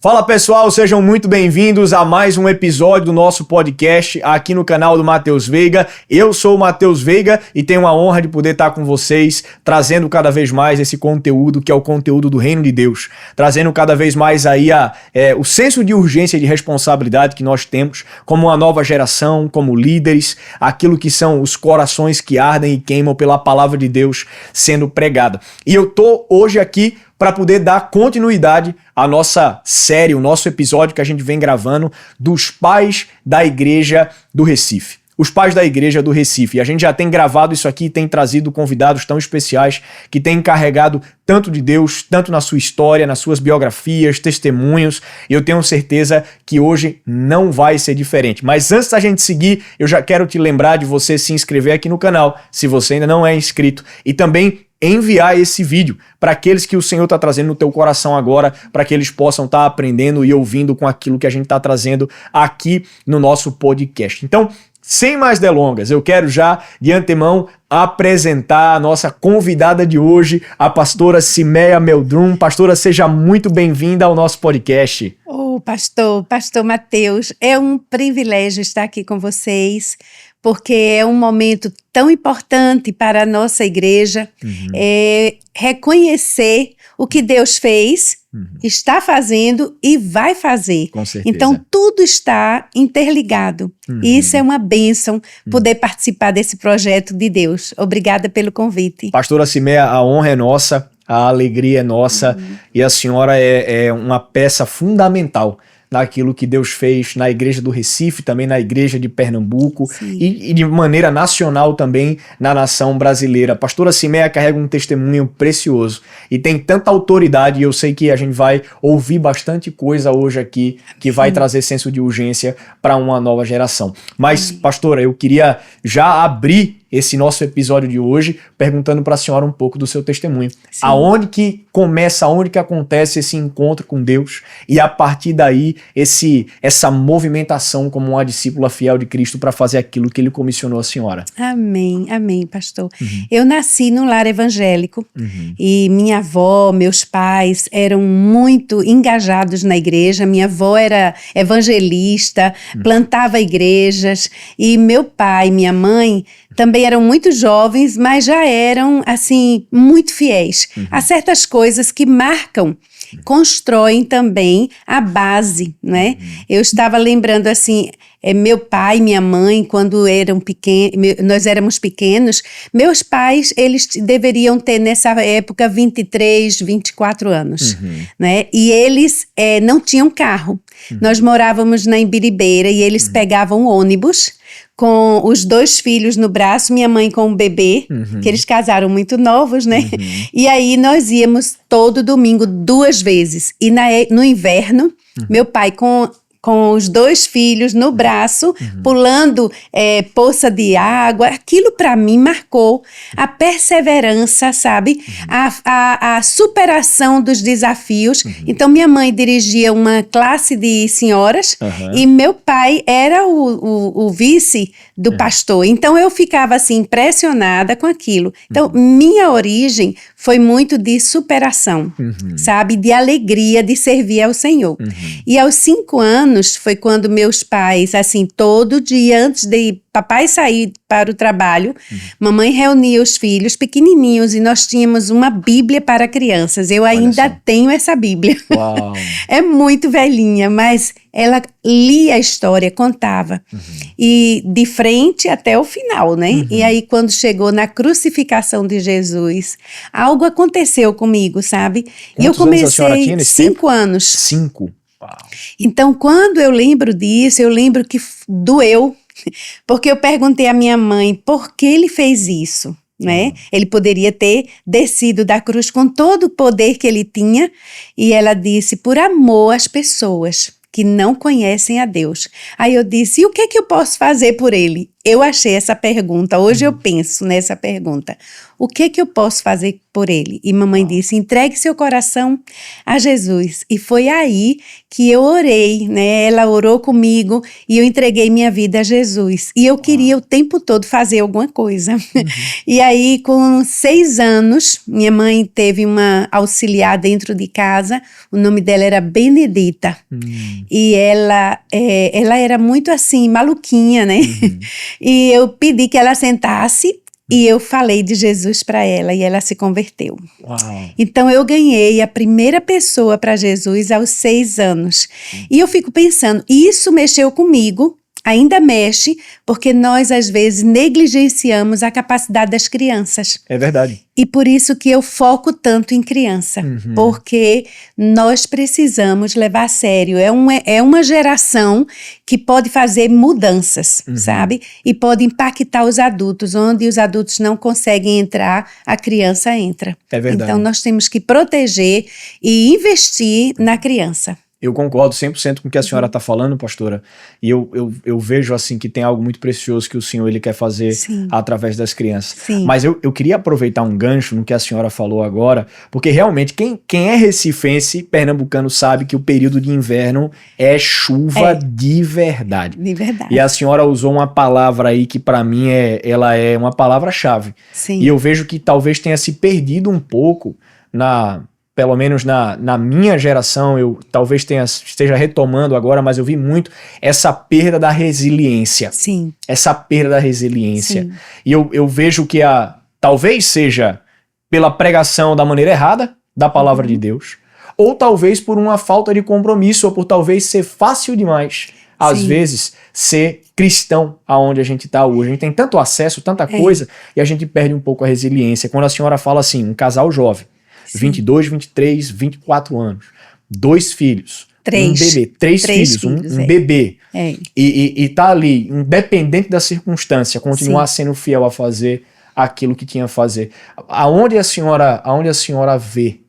Fala pessoal, sejam muito bem-vindos a mais um episódio do nosso podcast aqui no canal do Matheus Veiga. Eu sou o Matheus Veiga e tenho a honra de poder estar com vocês, trazendo cada vez mais esse conteúdo que é o conteúdo do Reino de Deus, trazendo cada vez mais aí o senso de urgência e de responsabilidade que nós temos como uma nova geração, como líderes, aquilo que são os corações que ardem e queimam pela palavra de Deus sendo pregada. E eu tô hoje aqui para poder dar continuidade à nossa série, o nosso episódio que a gente vem gravando dos pais da igreja do Recife. Os pais da igreja do Recife. E a gente já tem gravado isso aqui, tem trazido convidados tão especiais que têm carregado tanto de Deus, tanto na sua história, nas suas biografias, testemunhos. E eu tenho certeza que hoje não vai ser diferente. Mas antes da gente seguir, eu já quero te lembrar de você se inscrever aqui no canal, se você ainda não é inscrito. E também enviar esse vídeo para aqueles que o Senhor está trazendo no teu coração agora, para que eles possam estar aprendendo e ouvindo com aquilo que a gente está trazendo aqui no nosso podcast. Então, sem mais delongas, eu quero já de antemão apresentar a nossa convidada de hoje, a pastora Cimeia Meldrum. Pastora, seja muito bem-vinda ao nosso podcast. Pastor Matheus, é um privilégio estar aqui com vocês, porque é um momento tão importante para a nossa igreja, reconhecer o que Deus fez, está fazendo e vai fazer. Com certeza. Então, tudo está interligado. E isso é uma bênção, poder participar desse projeto de Deus. Obrigada pelo convite. Pastora Cimeia, a honra é nossa, a alegria é nossa, e a senhora é uma peça fundamental naquilo que Deus fez na igreja do Recife, também na igreja de Pernambuco e de maneira nacional também na nação brasileira. A pastora Cimeia carrega um testemunho precioso e tem tanta autoridade, e eu sei que a gente vai ouvir bastante coisa hoje aqui que vai trazer senso de urgência para uma nova geração. Mas, pastora, eu queria já abrir esse nosso episódio de hoje perguntando para a senhora um pouco do seu testemunho. Sim. Aonde que começa, aonde que acontece esse encontro com Deus e a partir daí essa movimentação como uma discípula fiel de Cristo para fazer aquilo que ele comissionou a senhora. Amém, pastor. Eu nasci num lar evangélico e minha avó, meus pais eram muito engajados na igreja. Minha avó era evangelista, plantava igrejas, e meu pai e minha mãe também eram muito jovens, mas já eram, assim, muito fiéis a certas coisas que marcam, constroem também a base, né? Eu estava lembrando, assim, meu pai e minha mãe, quando nós éramos pequenos, meus pais, eles deveriam ter nessa época 23, 24 anos, né? E eles não tinham carro. Nós morávamos na Imbiribeira e eles pegavam ônibus com os 2 filhos no braço, minha mãe com um bebê, que eles casaram muito novos, né? E aí nós íamos todo domingo 2 vezes. E no inverno, meu pai com os 2 filhos no braço, pulando poça de água. Aquilo para mim marcou a perseverança, sabe? A superação dos desafios. Então, minha mãe dirigia uma classe de senhoras e meu pai era o vice do pastor. Então, eu ficava assim impressionada com aquilo. Então, minha origem foi muito de superação, sabe? De alegria de servir ao Senhor. E aos 5 anos, foi quando meus pais, assim, todo dia antes de papai sair para o trabalho, mamãe reunia os filhos pequenininhos e nós tínhamos uma Bíblia para crianças. Eu ainda tenho essa Bíblia. Uau. É muito velhinha, mas ela lia a história, contava. E de frente até o final, né? E aí, quando chegou na crucificação de Jesus, algo aconteceu comigo, sabe? Quantos e eu comecei anos a senhora tinha nesse 5 tempo? anos. 5? Uau. Então, quando eu lembro disso, eu lembro que doeu, porque eu perguntei à minha mãe por que ele fez isso, né? Ele poderia ter descido da cruz com todo o poder que ele tinha, e ela disse, por amor às pessoas que não conhecem a Deus. Aí eu disse, e o que é que eu posso fazer por ele? eu achei essa pergunta, hoje eu penso nessa pergunta, o que eu posso fazer por ele? E mamãe disse, entregue seu coração a Jesus. E foi aí que eu orei, né? Ela orou comigo e eu entreguei minha vida a Jesus. E eu queria o tempo todo fazer alguma coisa. E aí, com 6 anos, minha mãe teve uma auxiliar dentro de casa, o nome dela era Benedita. E ela era muito assim, maluquinha, né? E eu pedi que ela sentasse e eu falei de Jesus para ela e ela se converteu. Uau. Então eu ganhei a primeira pessoa para Jesus aos 6 anos. E eu fico pensando, isso mexeu comigo, ainda mexe, porque nós às vezes negligenciamos a capacidade das crianças. É verdade. E por isso que eu foco tanto em criança, porque nós precisamos levar a sério. É uma geração que pode fazer mudanças, sabe? E pode impactar os adultos. Onde os adultos não conseguem entrar, a criança entra. É verdade. Então nós temos que proteger e investir na criança. Eu concordo 100% com o que a senhora está falando, pastora, e eu vejo assim que tem algo muito precioso que o Senhor ele quer fazer através das crianças. Sim. Mas eu queria aproveitar um gancho no que a senhora falou agora, porque realmente quem é recifense, pernambucano, sabe que o período de inverno é chuva de verdade. De verdade. E a senhora usou uma palavra aí que para mim ela é uma palavra-chave. Sim. E eu vejo que talvez tenha se perdido um pouco pelo menos na minha geração, eu talvez esteja retomando agora, mas eu vi muito essa perda da resiliência. Sim. Essa perda da resiliência. Sim. E eu vejo que talvez seja pela pregação da maneira errada da palavra de Deus, ou talvez por uma falta de compromisso, ou por talvez ser fácil demais, às vezes, ser cristão aonde a gente está hoje. A gente tem tanto acesso, tanta coisa, e a gente perde um pouco a resiliência. Quando a senhora fala assim, um casal jovem, 22, 23, 24 anos, 2 filhos, um bebê, 3 filhos, um bebê, e tá ali, independente da circunstância, continuar sendo fiel a fazer aquilo que tinha a fazer. Aonde a senhora vê,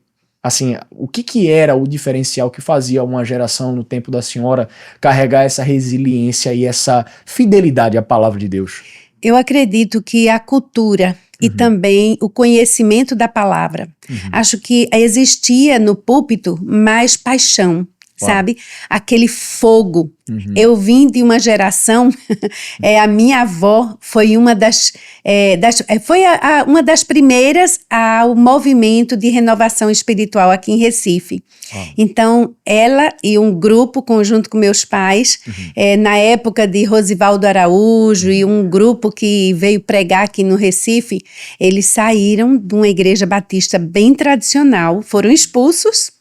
assim, o que era o diferencial que fazia uma geração no tempo da senhora carregar essa resiliência e essa fidelidade à palavra de Deus? Eu acredito que a cultura e também o conhecimento da palavra. Acho que existia no púlpito mais paixão, sabe? Aquele fogo. Eu vim de uma geração, a minha avó foi uma uma das primeiras ao movimento de renovação espiritual aqui em Recife. Então, ela e um grupo, conjunto com meus pais, na época de Rosivaldo Araújo e um grupo que veio pregar aqui no Recife, eles saíram de uma igreja batista bem tradicional, foram expulsos,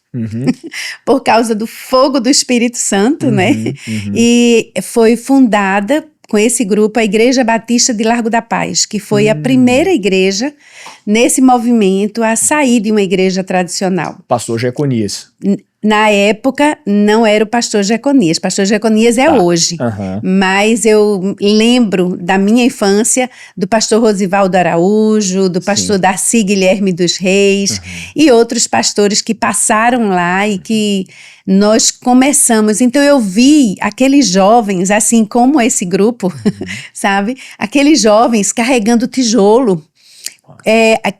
por causa do fogo do Espírito Santo, né? E foi fundada com esse grupo a Igreja Batista de Largo da Paz, que foi a primeira igreja nesse movimento a sair de uma igreja tradicional. Pastor Jeconias. Na época, não era o pastor Jeconias. Pastor Jeconias é hoje. Mas eu lembro da minha infância do pastor Rosivaldo Araújo, do pastor Darcy Guilherme dos Reis e outros pastores que passaram lá e que nós começamos. Então eu vi aqueles jovens, assim como esse grupo, sabe? Aqueles jovens carregando tijolo,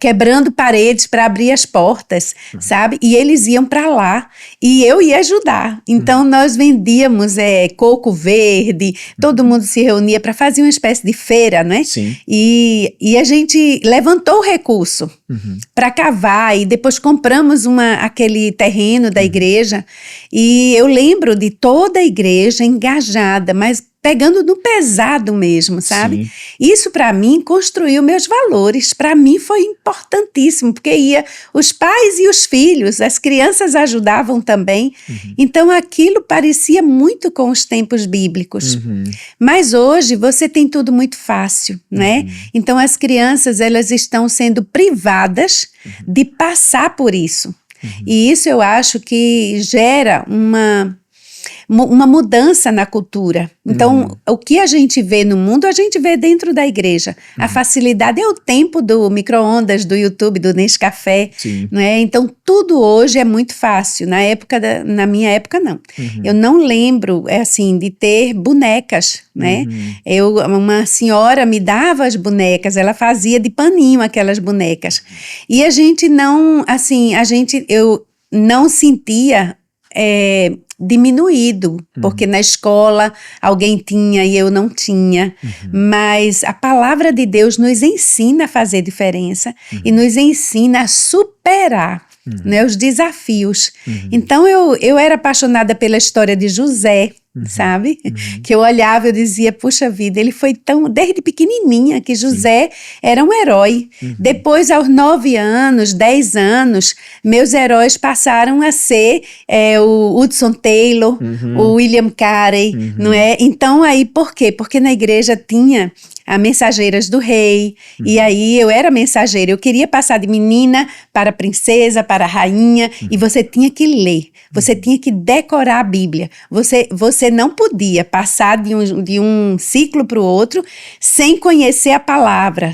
quebrando paredes para abrir as portas, sabe? E eles iam para lá e eu ia ajudar. Então nós vendíamos coco verde, todo mundo se reunia para fazer uma espécie de feira, né? Sim. E a gente levantou o recurso para cavar e depois compramos aquele terreno da igreja e eu lembro de toda a igreja engajada, mas pegando no pesado mesmo, sabe? Sim. Isso para mim construiu meus valores, para mim foi importantíssimo, porque ia os pais e os filhos, as crianças ajudavam também, então aquilo parecia muito com os tempos bíblicos, mas hoje você tem tudo muito fácil, né? Então as crianças, elas estão sendo privadas de passar por isso, e isso eu acho que gera uma mudança na cultura. Então, o que a gente vê no mundo, a gente vê dentro da igreja. A facilidade é o tempo do micro-ondas, do YouTube, do Nescafé, não é? Então, tudo hoje é muito fácil. Na minha época, não. Eu não lembro, assim, de ter bonecas, né? Uma senhora me dava as bonecas, ela fazia de paninho aquelas bonecas. E a gente não, assim, eu não sentia diminuído, porque na escola alguém tinha e eu não tinha, mas a palavra de Deus nos ensina a fazer diferença e nos ensina a superar, né, os desafios. Então eu era apaixonada pela história de José, sabe? Que eu olhava e dizia, puxa vida, ele foi desde pequenininha, que José era um herói. Depois, aos 9 anos, 10 anos, meus heróis passaram a ser o Hudson Taylor, o William Carey, não é? Então, aí, por quê? Porque na igreja tinha a Mensageiras do Rei, e aí eu era mensageira, eu queria passar de menina para princesa, para rainha, e você tinha que ler, você tinha que decorar a Bíblia, você não podia passar de um ciclo para o outro sem conhecer a palavra,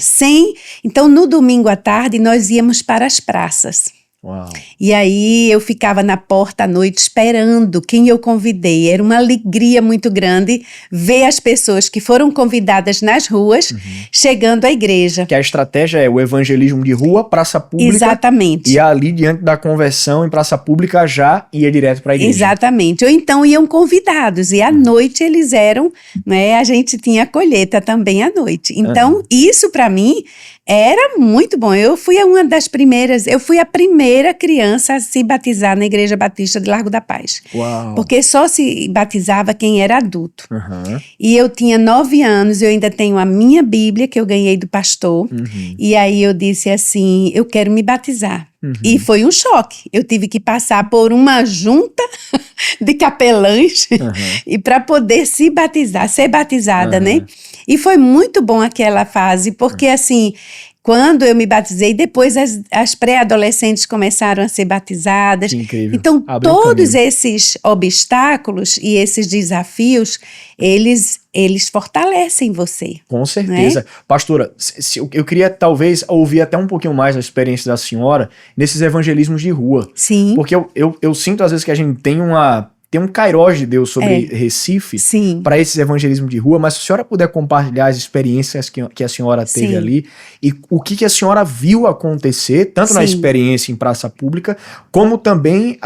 Então, no domingo à tarde, nós íamos para as praças. Uau. E aí eu ficava na porta à noite esperando quem eu convidei. Era uma alegria muito grande ver as pessoas que foram convidadas nas ruas chegando à igreja. Que a estratégia é o evangelismo de rua, praça pública. Exatamente. E ali, diante da conversão em praça pública, já ia direto para a igreja. Exatamente. Ou então iam convidados. E à noite eles eram, né? A gente tinha a colheita também à noite. Então, isso para mim era muito bom. Eu fui a primeira criança a se batizar na Igreja Batista de Largo da Paz. Uau. Porque só se batizava quem era adulto. E eu tinha 9 anos, eu ainda tenho a minha Bíblia, que eu ganhei do pastor. E aí eu disse assim, eu quero me batizar. E foi um choque. Eu tive que passar por uma junta de capelães e para poder ser batizada, né? E foi muito bom aquela fase, porque assim, quando eu me batizei, depois as pré-adolescentes começaram a ser batizadas. Que incrível. Então, Abriu todos esses obstáculos e esses desafios, eles fortalecem você. Com certeza. Né? Pastora, eu queria talvez ouvir até um pouquinho mais a experiência da senhora nesses evangelismos de rua. Sim. Porque eu sinto às vezes que a gente tem um kairós de Deus sobre Recife para esses evangelismos de rua, mas se a senhora puder compartilhar as experiências que a senhora teve ali e o que a senhora viu acontecer, tanto na experiência em praça pública, como também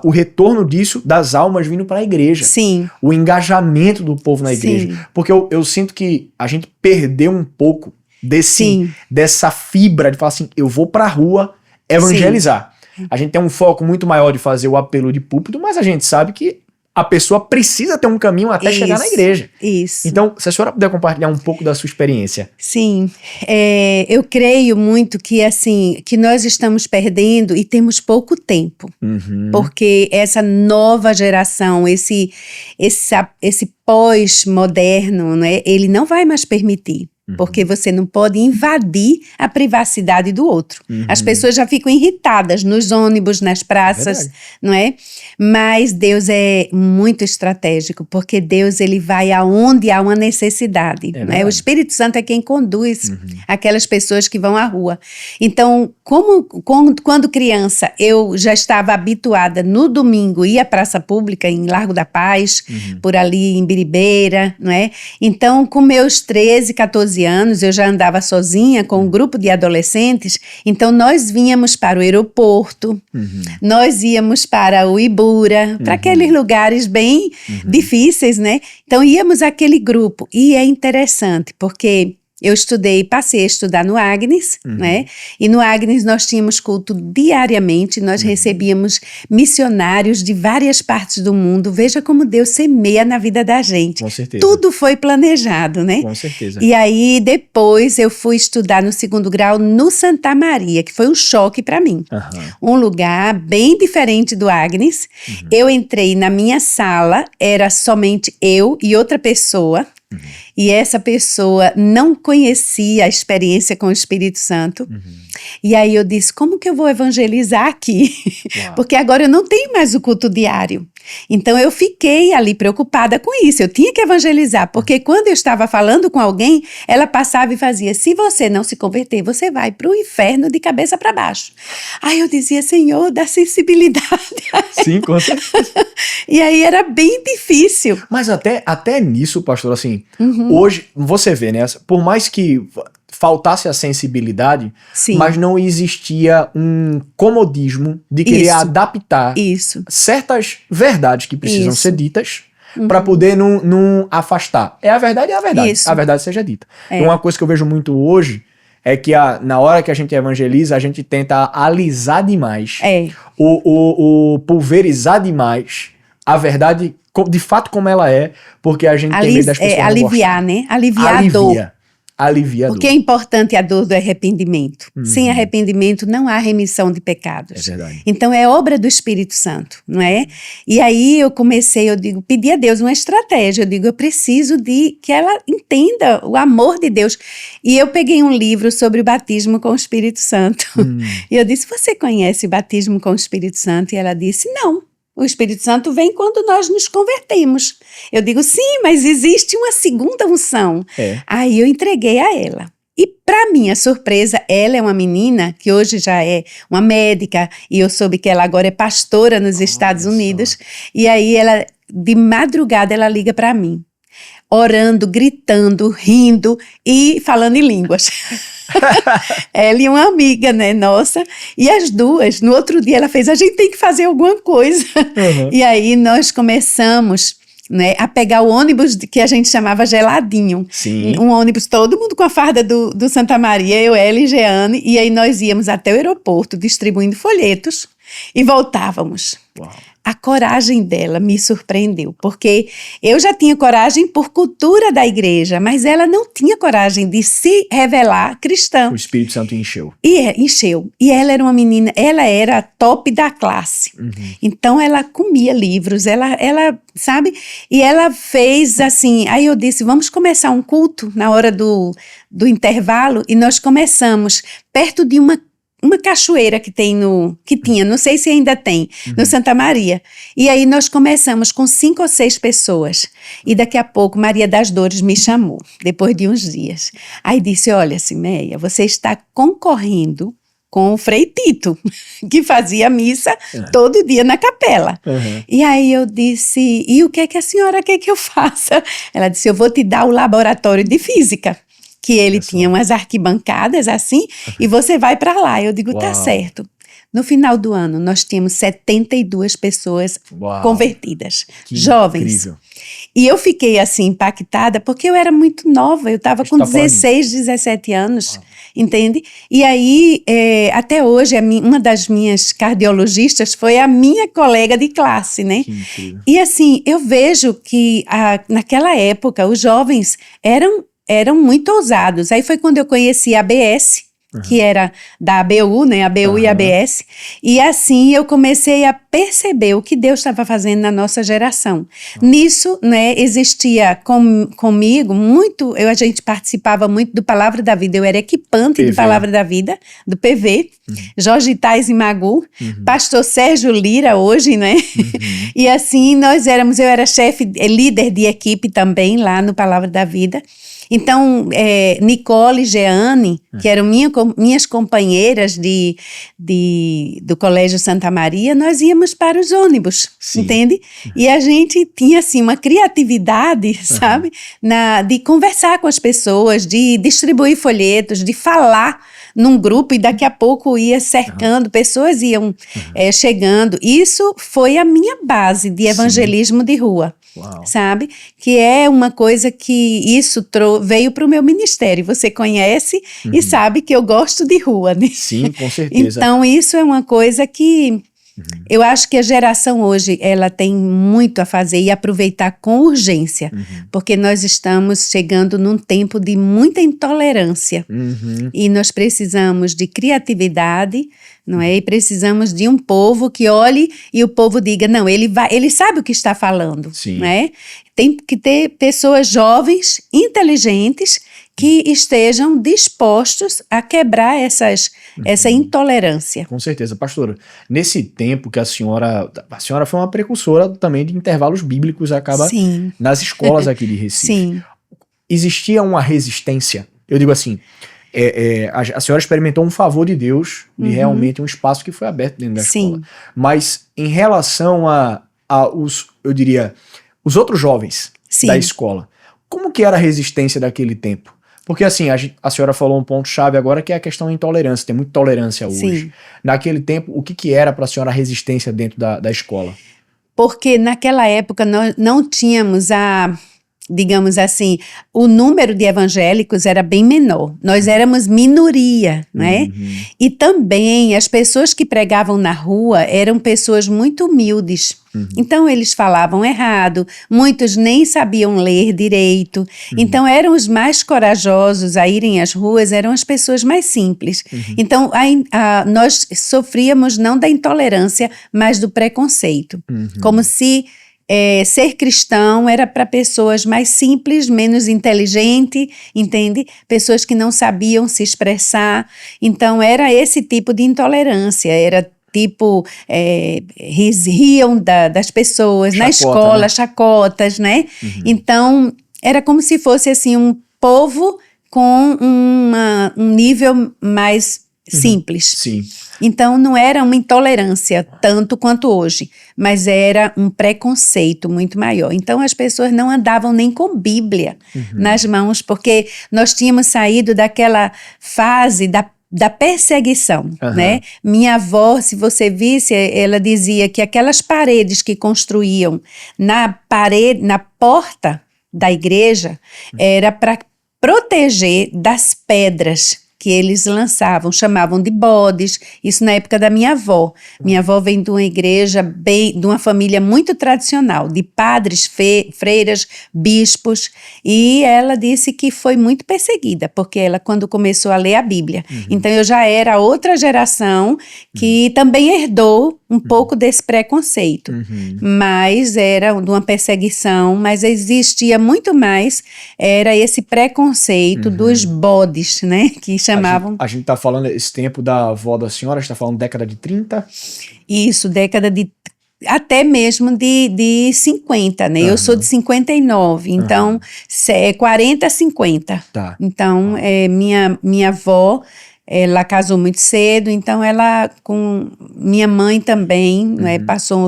o retorno disso das almas vindo para a igreja. Sim. O engajamento do povo na igreja. Porque eu sinto que a gente perdeu um pouco dessa fibra de falar assim, eu vou para a rua evangelizar. A gente tem um foco muito maior de fazer o apelo de púlpito, mas a gente sabe que a pessoa precisa ter um caminho até chegar na igreja. Isso. Então, se a senhora puder compartilhar um pouco da sua experiência. Sim. Eu creio muito que, assim, que nós estamos perdendo e temos pouco tempo. Porque essa nova geração, esse pós-moderno, né, ele não vai mais permitir. Porque você não pode invadir a privacidade do outro. As pessoas já ficam irritadas nos ônibus, nas praças, não é? Mas Deus é muito estratégico, porque Deus ele vai aonde há uma necessidade. Não é? O Espírito Santo é quem conduz aquelas pessoas que vão à rua. Então, quando criança, eu já estava habituada no domingo ir à praça pública em Largo da Paz, por ali em Biribeira, não é? Então, com meus 13, 14 anos, eu já andava sozinha com um grupo de adolescentes, então nós vínhamos para o aeroporto, nós íamos para o Ibura, para aqueles lugares bem difíceis, né? Então íamos àquele grupo, e é interessante, porque eu passei a estudar no Agnes, né? E no Agnes nós tínhamos culto diariamente, nós recebíamos missionários de várias partes do mundo. Veja como Deus semeia na vida da gente. Com certeza. Tudo foi planejado, né? Com certeza. E aí depois eu fui estudar no 2º grau no Santa Maria, que foi um choque para mim. Um lugar bem diferente do Agnes. Eu entrei na minha sala, era somente eu e outra pessoa. e essa pessoa não conhecia a experiência com o Espírito Santo. E aí eu disse, como que eu vou evangelizar aqui? Porque agora eu não tenho mais o culto diário. Então eu fiquei ali preocupada com isso, eu tinha que evangelizar, porque quando eu estava falando com alguém, ela passava e fazia, se você não se converter, você vai para o inferno de cabeça para baixo. Aí eu dizia, Senhor, dá sensibilidade. Sim, com certeza. E aí era bem difícil. Mas até nisso, pastor, assim, hoje, você vê, né, por mais que faltasse a sensibilidade, Sim. mas não existia um comodismo de querer adaptar certas verdades que precisam ser ditas para poder não afastar. É a verdade, a verdade seja dita. Uma coisa que eu vejo muito hoje é que na hora que a gente evangeliza, a gente tenta alisar demais, o pulverizar demais a verdade, de fato como ela é, porque a gente tem medo das pessoas aliviar, né? Aliviar a dor. Aliviador. Porque é importante a dor do arrependimento. Sem arrependimento não há remissão de pecados. É verdade. Então é obra do Espírito Santo, não é? E aí eu pedi a Deus uma estratégia. Eu digo, eu preciso de que ela entenda o amor de Deus. E eu peguei um livro sobre o batismo com o Espírito Santo. E eu disse, você conhece o batismo com o Espírito Santo? E ela disse, não. O Espírito Santo vem quando nós nos convertemos. Eu digo, sim, mas existe uma segunda unção. Aí eu entreguei a ela. E para minha surpresa, ela é uma menina que hoje já é uma médica e eu soube que ela agora é pastora nos Estados Unidos. E aí ela, de madrugada, ela liga para mim, orando, gritando, rindo e falando em línguas. Ela e uma amiga, né, nossa, e as duas, no outro dia ela fez, a gente tem que fazer alguma coisa. E aí nós começamos, né, a pegar o ônibus que a gente chamava geladinho. Sim. Um ônibus, todo mundo com a farda do Santa Maria, eu, ela e Jeane, e aí nós íamos até o aeroporto distribuindo folhetos e voltávamos. Uau. A coragem dela me surpreendeu, porque eu já tinha coragem por cultura da igreja, mas ela não tinha coragem de se revelar cristã. O Espírito Santo encheu. Encheu. E ela era uma menina, ela era a top da classe. Então ela comia livros, ela, sabe? E ela fez assim, aí eu disse, vamos começar um culto na hora do intervalo, e nós começamos perto de uma cachoeira que tinha, não sei se ainda tem, no Santa Maria. E aí nós começamos com 5 ou 6 pessoas. E daqui a pouco Maria das Dores me chamou, depois de uns dias. Aí disse, olha, Simeia, você está concorrendo com o Frei Tito, que fazia missa todo dia na capela. E aí eu disse, e o que é que a senhora quer que eu faça? Ela disse, eu vou te dar o laboratório de física, que ele tinha umas arquibancadas assim, e você vai para lá. Eu digo, tá certo. No final do ano, nós tínhamos 72 pessoas convertidas, jovens. Incrível. E eu fiquei assim impactada, porque eu era muito nova, eu estava com 16, 17 anos, entende? E aí, até hoje, uma das minhas cardiologistas foi a minha colega de classe, né? E assim, eu vejo que naquela época, os jovens eram muito ousados. Aí foi quando eu conheci a ABS, que era da ABU, né? ABU e ABS. E assim eu comecei a perceber o que Deus estava fazendo na nossa geração. Nisso, né, existia comigo muito, a gente participava muito do Palavra da Vida. Eu era equipante de Palavra da Vida, do PV, Jorge Tais e Magu, pastor Sérgio Lira hoje, né? E assim eu era líder de equipe também lá no Palavra da Vida. Então, Nicole e Jeane, que eram minhas companheiras do Colégio Santa Maria, nós íamos para os ônibus, entende? E a gente tinha, assim, uma criatividade, sabe? De conversar com as pessoas, de distribuir folhetos, de falar num grupo, e daqui a pouco ia cercando, pessoas iam chegando. Isso foi a minha base de evangelismo de rua. Sabe? Que é uma coisa que isso veio para o meu ministério. Você conhece e sabe que eu gosto de rua, né? Sim, com certeza. Então, isso é uma coisa que Eu acho que a geração hoje, ela tem muito a fazer e aproveitar com urgência, porque nós estamos chegando num tempo de muita intolerância e nós precisamos de criatividade, não é? E precisamos de um povo que olhe e o povo diga, não, ele sabe o que está falando, não é? Tem que ter pessoas jovens, inteligentes, que estejam dispostos a quebrar essa intolerância. Com certeza. Pastora, nesse tempo que a senhora foi uma precursora também de intervalos bíblicos, acaba nas escolas aqui de Recife. Sim. Existia uma resistência? Eu digo assim, a senhora experimentou um favor de Deus de realmente um espaço que foi aberto dentro da escola. Mas em relação eu diria, os outros jovens da escola, como que era a resistência daquele tempo? Porque assim, a senhora falou um ponto-chave agora que é a questão da intolerância, tem muita tolerância hoje. Naquele tempo, o que era para a senhora a resistência dentro da escola? Porque naquela época nós não tínhamos digamos assim, o número de evangélicos era bem menor. Nós éramos minoria, né? E também as pessoas que pregavam na rua eram pessoas muito humildes. Então eles falavam errado, muitos nem sabiam ler direito. Então eram os mais corajosos a irem às ruas, eram as pessoas mais simples. Então nós sofríamos não da intolerância, mas do preconceito. Como se ser cristão era para pessoas mais simples, menos inteligentes, entende? Pessoas que não sabiam se expressar. Então, era esse tipo de intolerância, era tipo, riam das pessoas, na escola, né? Chacotas, né? Então, era como se fosse assim um povo com um nível mais simples. Sim. Então, não era uma intolerância tanto quanto hoje, mas era um preconceito muito maior. Então, as pessoas não andavam nem com Bíblia nas mãos, porque nós tínhamos saído daquela fase da perseguição, né? Minha avó, se você visse, ela dizia que aquelas paredes que construíam na porta da igreja era para proteger das pedras que eles lançavam, chamavam de bodes, isso na época da minha avó. Minha avó vem de uma igreja de uma família muito tradicional, de padres, freiras, bispos, e ela disse que foi muito perseguida, porque ela quando começou a ler a Bíblia. Então eu já era outra geração que também herdou um pouco desse preconceito, mas era de uma perseguição, mas existia muito mais, era esse preconceito dos bodes, né, que chamavam. A gente tá falando esse tempo da avó da senhora, a gente tá falando década de 30? Isso, década de até mesmo de 50, né? Eu sou de 59, então 40, 50. Tá. Então, minha avó, ela casou muito cedo, então ela com minha mãe também, né,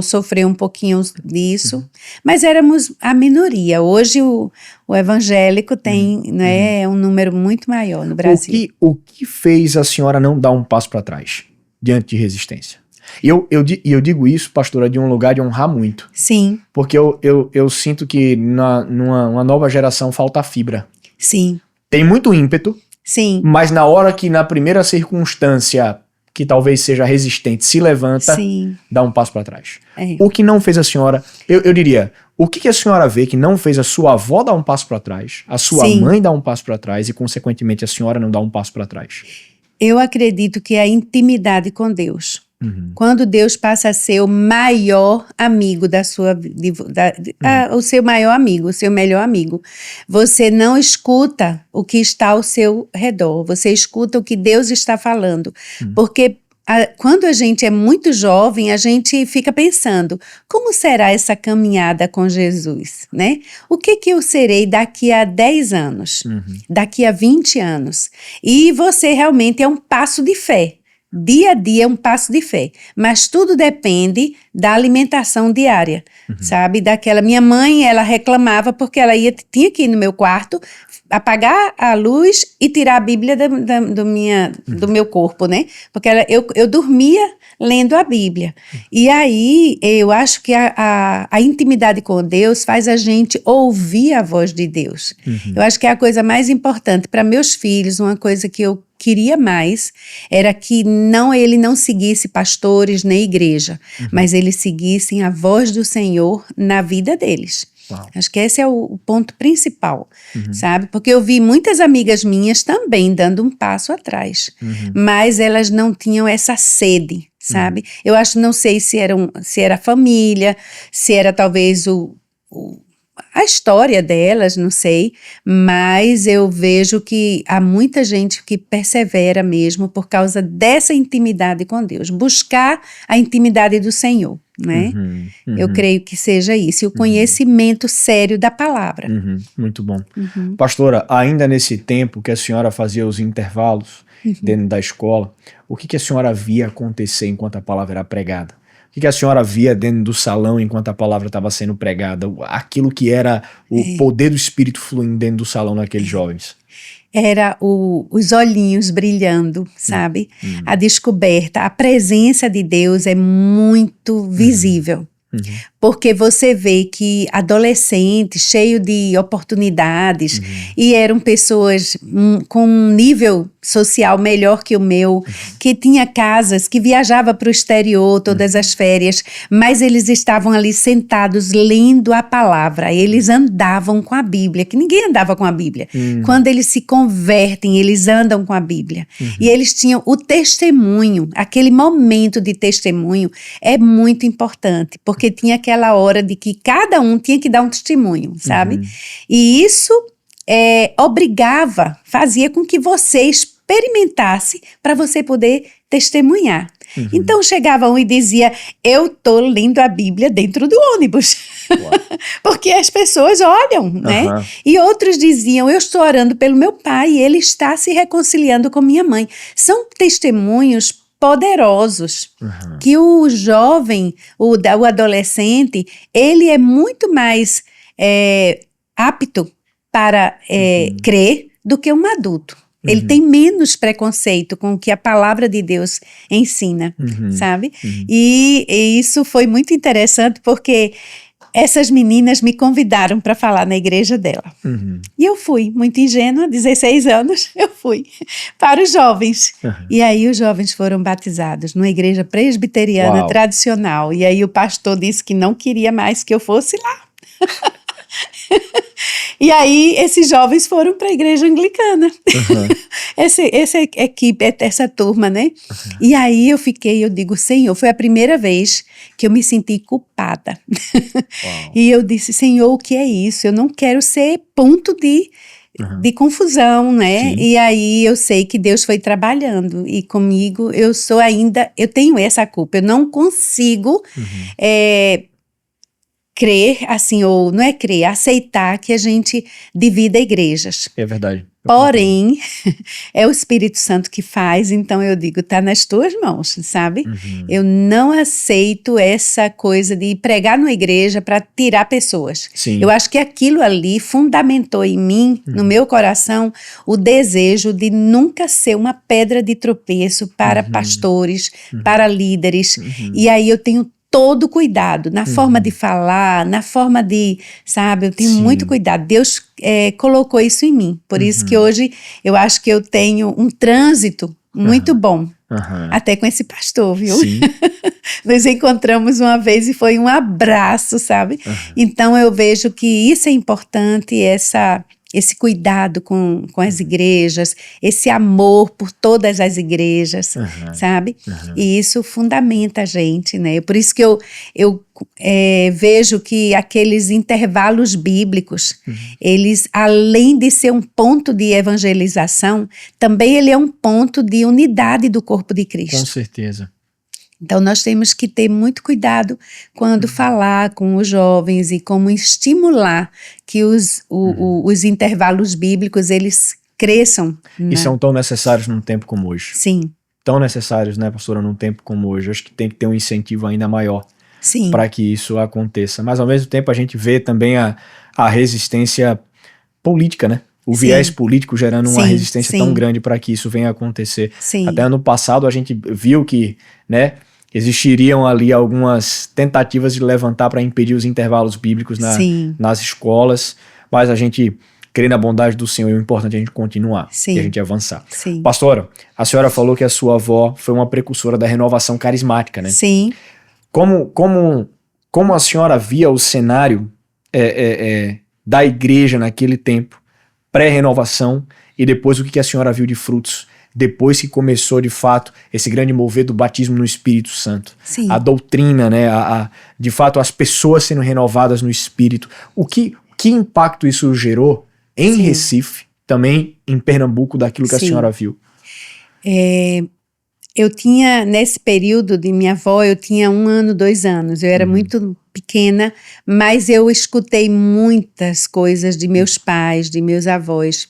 sofreu um pouquinho disso, mas éramos a minoria. Hoje o evangélico tem, né, um número muito maior no Brasil. O que fez a senhora não dar um passo para trás diante de resistência? E eu digo isso, pastora, de um lugar de honrar muito. Sim. Porque eu sinto que numa nova geração falta fibra. Sim. Tem muito ímpeto. Sim. Mas na hora que na primeira circunstância que talvez seja resistente se levanta, dá um passo para trás. O que não fez a senhora, eu diria, o que a senhora vê que não fez a sua avó dar um passo para trás, a sua mãe dar um passo para trás e consequentemente a senhora não dar um passo para trás? Eu acredito que é a intimidade com Deus. Quando Deus passa a ser o maior amigo da sua vida, o seu maior amigo, o seu melhor amigo, você não escuta o que está ao seu redor, você escuta o que Deus está falando, porque quando a gente é muito jovem, a gente fica pensando, como será essa caminhada com Jesus, né? O que eu serei daqui a 10 anos, daqui a 20 anos? E você realmente é um passo de fé. Dia a dia é um passo de fé, mas tudo depende da alimentação diária, sabe? Minha mãe, ela reclamava porque ela tinha que ir no meu quarto apagar a luz e tirar a Bíblia do meu corpo, né? Porque eu dormia lendo a Bíblia. E aí, eu acho que a intimidade com Deus faz a gente ouvir a voz de Deus. Eu acho que é a coisa mais importante para meus filhos, uma coisa que eu queria mais, era que ele não seguisse pastores nem igreja, mas eles seguissem a voz do Senhor na vida deles. Uau. Acho que esse é o ponto principal, sabe? Porque eu vi muitas amigas minhas também dando um passo atrás, mas elas não tinham essa sede, sabe? Eu acho, não sei se era a família, se era talvez a história delas, não sei, mas eu vejo que há muita gente que persevera mesmo por causa dessa intimidade com Deus, buscar a intimidade do Senhor, né? Eu creio que seja isso, e o conhecimento sério da palavra. Muito bom. Pastora, ainda nesse tempo que a senhora fazia os intervalos dentro da escola, o que a senhora via acontecer enquanto a palavra era pregada? O que a senhora via dentro do salão enquanto a palavra estava sendo pregada? Aquilo que era o poder do Espírito fluindo dentro do salão naqueles jovens. Era os olhinhos brilhando, sabe? A descoberta, a presença de Deus é muito visível. Porque você vê que adolescentes, cheio de oportunidades, e eram pessoas com um nível social melhor que o meu, que tinha casas, que viajava para o exterior todas as férias, mas eles estavam ali sentados lendo a palavra, eles andavam com a Bíblia, que ninguém andava com a Bíblia. Quando eles se convertem, eles andam com a Bíblia. E eles tinham o testemunho, aquele momento de testemunho é muito importante, porque tinha aquela hora de que cada um tinha que dar um testemunho, sabe? E isso fazia com que você experimentasse para você poder testemunhar. Então chegava um e dizia, eu tô lendo a Bíblia dentro do ônibus. Porque as pessoas olham, né? E outros diziam, eu estou orando pelo meu pai e ele está se reconciliando com minha mãe. São testemunhos poderosos, que o jovem, o adolescente, ele é muito mais apto para crer do que um adulto. Ele tem menos preconceito com o que a palavra de Deus ensina, sabe? E isso foi muito interessante porque essas meninas me convidaram para falar na igreja dela. E eu fui, muito ingênua, 16 anos, eu fui para os jovens. E aí os jovens foram batizados numa igreja presbiteriana tradicional. E aí o pastor disse que não queria mais que eu fosse lá. E aí esses jovens foram para a igreja anglicana. Essa equipe, essa turma, né? E aí eu digo, Senhor, foi a primeira vez que eu me senti culpada. E eu disse, Senhor, o que é isso? Eu não quero ser ponto de confusão, né? Sim. E aí eu sei que Deus foi trabalhando e comigo eu tenho essa culpa, eu não consigo crer, assim, ou não é crer, aceitar que a gente divida igrejas. É verdade. Porém, é o Espírito Santo que faz, então eu digo, tá nas tuas mãos, sabe? Eu não aceito essa coisa de pregar numa igreja para tirar pessoas. Sim. Eu acho que aquilo ali fundamentou em mim, no meu coração, o desejo de nunca ser uma pedra de tropeço para pastores, para líderes. E aí eu tenho todo cuidado, na forma de falar, na forma de, sabe, eu tenho muito cuidado. Deus colocou isso em mim, por isso que hoje eu acho que eu tenho um trânsito muito bom, até com esse pastor, viu? Sim. Nos encontramos uma vez e foi um abraço, sabe? Então eu vejo que isso é importante, esse cuidado com as igrejas, esse amor por todas as igrejas, sabe? E isso fundamenta a gente, né? Por isso que eu vejo que aqueles intervalos bíblicos, eles, além de ser um ponto de evangelização, também ele é um ponto de unidade do corpo de Cristo. Com certeza. Então, nós temos que ter muito cuidado quando falar com os jovens e como estimular que os intervalos bíblicos, eles cresçam. E são tão necessários num tempo como hoje. Sim. Tão necessários, né, pastora, num tempo como hoje. Acho que tem que ter um incentivo ainda maior para que isso aconteça. Mas, ao mesmo tempo, a gente vê também a resistência política, né? o viés político gerando uma resistência tão grande para que isso venha a acontecer. Sim. Até ano passado a gente viu que, né, existiriam ali algumas tentativas de levantar para impedir os intervalos bíblicos nas escolas, mas a gente crê na bondade do Senhor e o importante é a gente continuar e a gente avançar. Sim. Pastora, a senhora falou que a sua avó foi uma precursora da renovação carismática, né? Sim. Como a senhora via o cenário da igreja naquele tempo, pré-renovação, e depois o que a senhora viu de frutos, depois que começou de fato esse grande mover do batismo no Espírito Santo? Sim. A doutrina, né? De fato, as pessoas sendo renovadas no Espírito. Que impacto isso gerou em Recife, também em Pernambuco, daquilo que a senhora viu? Eu tinha, nesse período de minha avó, eu tinha 1 ano, 2 anos. Eu era muito pequena, mas eu escutei muitas coisas de meus pais, de meus avós.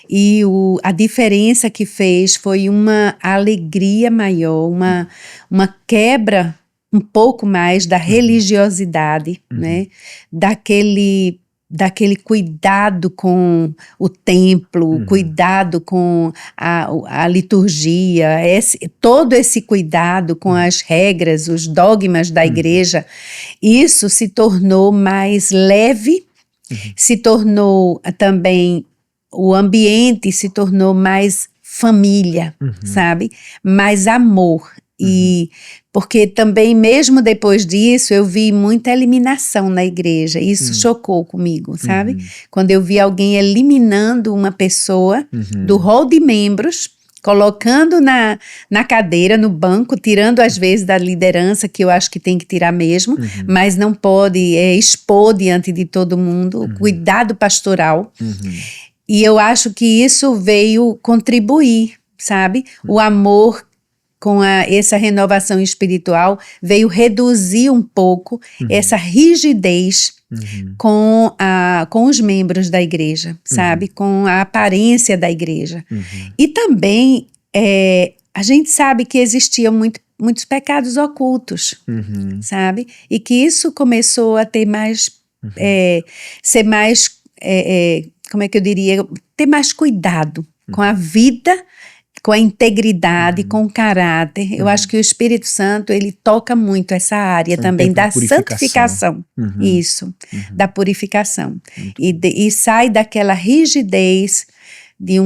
E a diferença que fez foi uma alegria maior, uma quebra um pouco mais da religiosidade, né? Daquele cuidado com o templo, cuidado com a liturgia, todo esse cuidado com as regras, os dogmas da igreja, isso se tornou mais leve, se tornou também, o ambiente se tornou mais família, sabe? Mais amor. E porque também, mesmo depois disso, eu vi muita eliminação na igreja. Isso chocou comigo, sabe? Quando eu vi alguém eliminando uma pessoa do rol de membros, colocando na cadeira, no banco, tirando às vezes da liderança, que eu acho que tem que tirar mesmo, mas não pode expor diante de todo mundo o cuidado pastoral. E eu acho que isso veio contribuir, sabe? O amor com essa renovação espiritual veio reduzir um pouco essa rigidez com os membros da igreja, sabe? Com a aparência da igreja. E também a gente sabe que existiam muitos pecados ocultos, sabe? E que isso começou a ter mais, ser mais, como é que eu diria? Ter mais cuidado com a vida, com a integridade, com o caráter. Eu acho que o Espírito Santo, ele toca muito essa área também da santificação. Isso, da purificação. E sai daquela rigidez de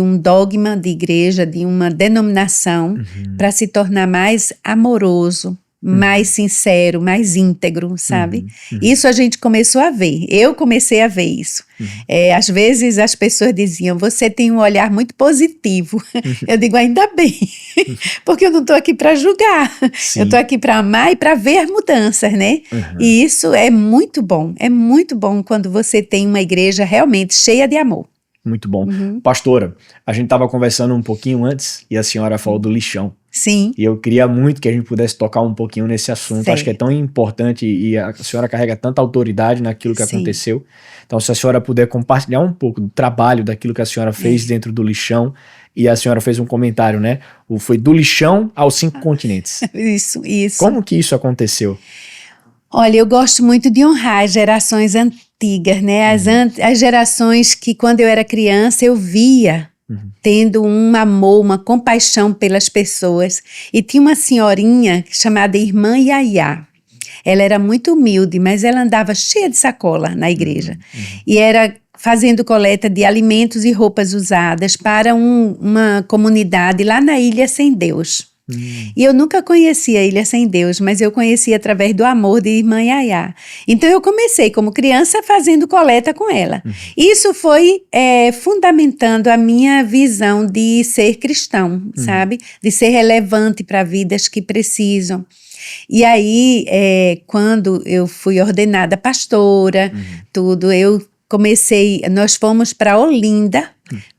um dogma de igreja, de uma denominação, para se tornar mais amoroso, mais sincero, mais íntegro, sabe? Isso a gente começou a ver. Eu comecei a ver isso. Às vezes as pessoas diziam, você tem um olhar muito positivo. Eu digo, ainda bem, porque eu não estou aqui para julgar. Eu estou aqui para amar e para ver mudanças, né? E isso é muito bom quando você tem uma igreja realmente cheia de amor. Muito bom. Pastora, a gente estava conversando um pouquinho antes e a senhora falou do lixão. Sim. E eu queria muito que a gente pudesse tocar um pouquinho nesse assunto. Acho que é tão importante e a senhora carrega tanta autoridade naquilo que aconteceu. Então, se a senhora puder compartilhar um pouco do trabalho, daquilo que a senhora fez dentro do lixão. E a senhora fez um comentário, né? Foi do lixão aos 5 continentes. Isso. Como que isso aconteceu? Olha, eu gosto muito de honrar as gerações antigas, né? As gerações que, quando eu era criança, eu via tendo um amor, uma compaixão pelas pessoas. E tinha uma senhorinha chamada Irmã Yaya. Ela era muito humilde, mas ela andava cheia de sacola na igreja. E era fazendo coleta de alimentos e roupas usadas para uma comunidade lá na Ilha Sem Deus. E eu nunca conhecia a Ilha Sem Deus, mas eu conheci através do amor de Irmã Yaya. Então eu comecei como criança fazendo coleta com ela. Isso foi fundamentando a minha visão de ser cristão, sabe? De ser relevante para vidas que precisam. E aí, quando eu fui ordenada pastora, nós fomos para Olinda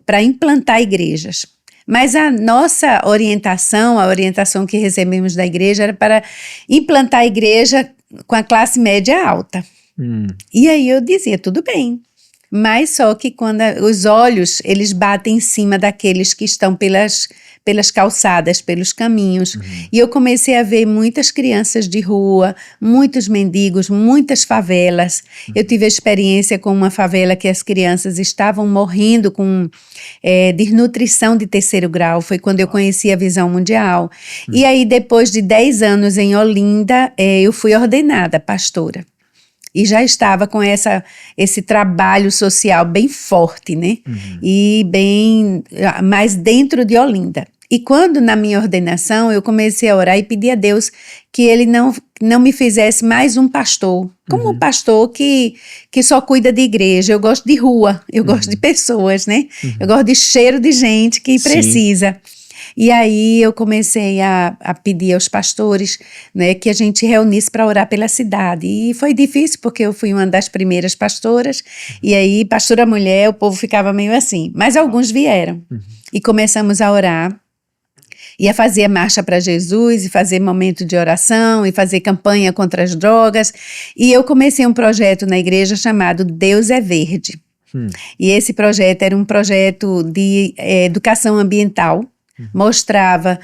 para implantar igrejas. Mas a nossa orientação, a orientação que recebemos da igreja era para implantar a igreja com a classe média alta. E aí eu dizia, tudo bem. Mas só que quando os olhos, eles batem em cima daqueles que estão pelas calçadas, pelos caminhos. E eu comecei a ver muitas crianças de rua, muitos mendigos, muitas favelas. Eu tive a experiência com uma favela que as crianças estavam morrendo com desnutrição de 3º grau. Foi quando eu conheci a Visão Mundial. E aí, depois de 10 anos em Olinda, eu fui ordenada pastora. E já estava com esse trabalho social bem forte, né? E bem, mais dentro de Olinda. E quando na minha ordenação eu comecei a orar e pedir a Deus que Ele não me fizesse mais um pastor. Como um pastor que só cuida de igreja. Eu gosto de rua, eu gosto de pessoas, né? Eu gosto de cheiro de gente que precisa. E aí eu comecei a pedir aos pastores, né, que a gente reunisse para orar pela cidade. E foi difícil porque eu fui uma das primeiras pastoras. E aí, pastora mulher, o povo ficava meio assim. Mas alguns vieram. E começamos a orar. E a fazer marcha para Jesus, e fazer momento de oração, e fazer campanha contra as drogas. E eu comecei um projeto na igreja chamado Deus é Verde. E esse projeto era um projeto de educação ambiental. Mostrava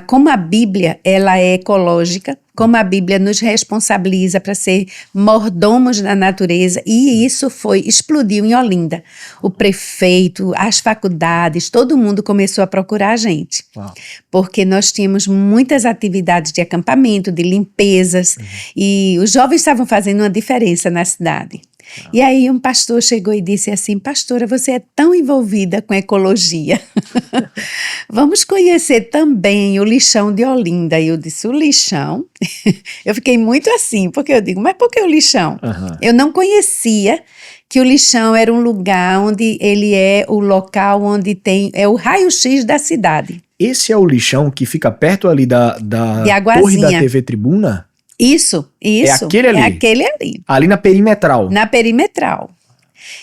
como a Bíblia ela é ecológica, como a Bíblia nos responsabiliza para ser mordomos da natureza, e isso explodiu em Olinda. O prefeito, as faculdades, todo mundo começou a procurar a gente. Uau. Porque nós tínhamos muitas atividades de acampamento, de limpezas, e os jovens estavam fazendo uma diferença na cidade. E aí um pastor chegou e disse assim: pastora, você é tão envolvida com ecologia, vamos conhecer também o lixão de Olinda. E eu disse: o lixão? Eu fiquei muito assim, porque eu digo, mas por que o lixão? Eu não conhecia que o lixão era um lugar onde ele é o local onde é o raio-x da cidade. Esse é o lixão que fica perto ali da torre da TV Tribuna? Isso. É aquele ali? É aquele ali. Ali na Perimetral? Na Perimetral.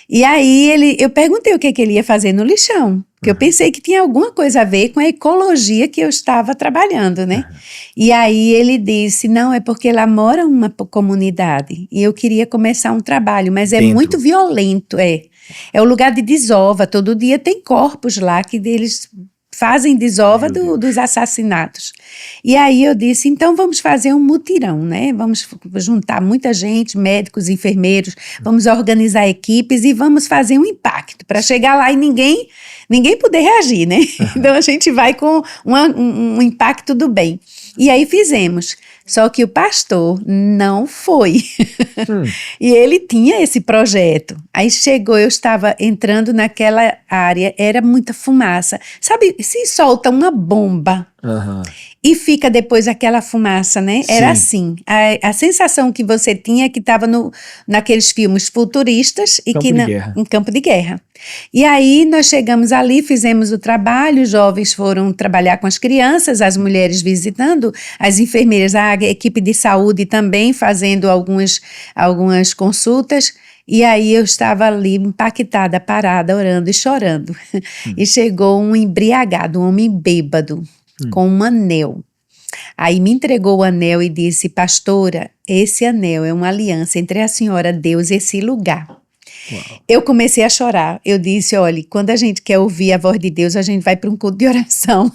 E aí eu perguntei o que ele ia fazer no lixão, porque eu pensei que tinha alguma coisa a ver com a ecologia que eu estava trabalhando, né? E aí ele disse, não, é porque lá mora uma comunidade e eu queria começar um trabalho, mas é muito violento, é o lugar de desova, todo dia tem corpos lá que eles fazem desova dos assassinatos. E aí eu disse, então vamos fazer um mutirão, né? Vamos juntar muita gente, médicos, enfermeiros, vamos organizar equipes e vamos fazer um impacto para chegar lá e ninguém poder reagir, né? Então a gente vai com um impacto do bem. E aí fizemos. Só que o pastor não foi. E ele tinha esse projeto. Aí chegou, eu estava entrando naquela área, era muita fumaça. Sabe, se solta uma bomba e fica depois aquela fumaça, né? Sim. Era assim. A sensação que você tinha é que estava naqueles filmes futuristas e em campo de guerra. E aí nós chegamos ali, fizemos o trabalho, os jovens foram trabalhar com as crianças, as mulheres visitando, as enfermeiras, a equipe de saúde também fazendo algumas consultas. E aí eu estava ali impactada, parada, orando e chorando. E chegou um embriagado, um homem bêbado, com um anel. Aí me entregou o anel e disse, pastora, esse anel é uma aliança entre a senhora, Deus e esse lugar. Uau. Eu comecei a chorar. Eu disse, olha, quando a gente quer ouvir a voz de Deus, a gente vai para um culto de oração.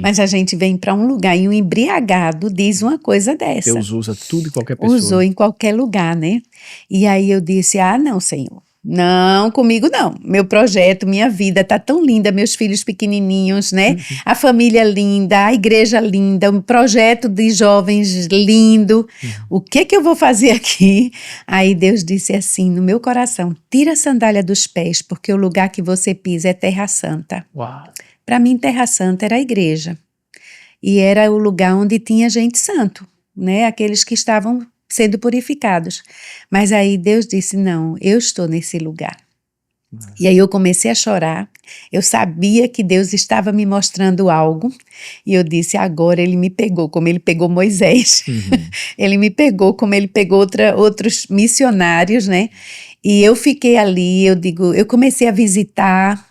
Mas a gente vem para um lugar e um embriagado diz uma coisa dessa. Deus usa tudo e qualquer pessoa. Usou em qualquer lugar, né? E aí eu disse, não, Senhor. Não, comigo não. Meu projeto, minha vida tá tão linda, meus filhos pequenininhos, né? A família linda, a igreja linda, um projeto de jovens lindo. O que eu vou fazer aqui? Aí Deus disse assim no meu coração, tira a sandália dos pés, porque o lugar que você pisa é terra santa. Para mim, terra santa era a igreja. E era o lugar onde tinha gente santo, né? Aqueles que estavam sendo purificados. Mas aí Deus disse, não, eu estou nesse lugar. E aí eu comecei a chorar, eu sabia que Deus estava me mostrando algo, e eu disse, agora ele me pegou, como ele pegou Moisés, ele me pegou como ele pegou outros missionários, né? E eu fiquei ali, eu comecei a visitar,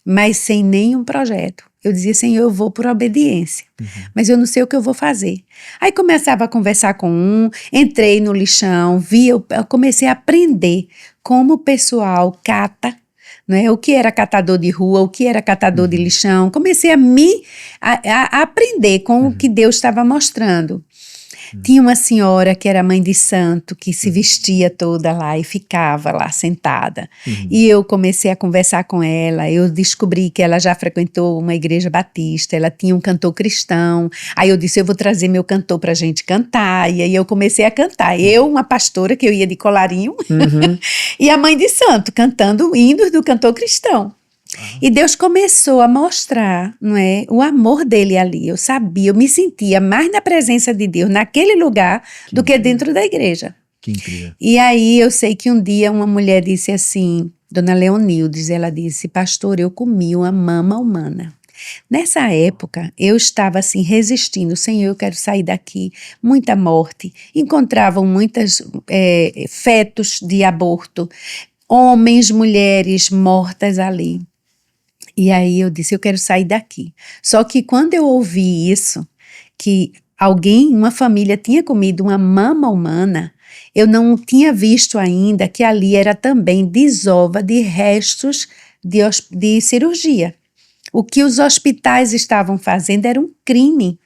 mas sem nenhum projeto. Eu dizia, Senhor, eu vou por obediência, mas eu não sei o que eu vou fazer. Aí começava a conversar com entrei no lixão, eu comecei a aprender como o pessoal cata, né? O que era catador de rua, o que era catador de lixão. Comecei a aprender com o que Deus estava mostrando. Tinha uma senhora que era mãe de santo, que se vestia toda lá e ficava lá sentada. E eu comecei a conversar com ela, eu descobri que ela já frequentou uma igreja batista, ela tinha um cantor cristão. Aí eu disse, eu vou trazer meu cantor pra gente cantar. E aí eu comecei a cantar. Eu, uma pastora, que eu ia de colarinho, e a mãe de santo, cantando hinos do cantor cristão. E Deus começou a mostrar, não é, o amor dele ali. Eu sabia, eu me sentia mais na presença de Deus naquele lugar do que dentro da igreja. Que incrível. E aí eu sei que um dia uma mulher disse assim, Dona Leonildes, ela disse, pastor, eu comi uma mama humana. Nessa época, eu estava assim resistindo, Senhor, eu quero sair daqui, muita morte. Encontravam muitos fetos de aborto, homens, mulheres mortas ali. E aí eu disse, eu quero sair daqui. Só que quando eu ouvi isso, que uma família tinha comido uma mama humana, eu não tinha visto ainda que ali era também desova de restos de cirurgia. O que os hospitais estavam fazendo era um crime.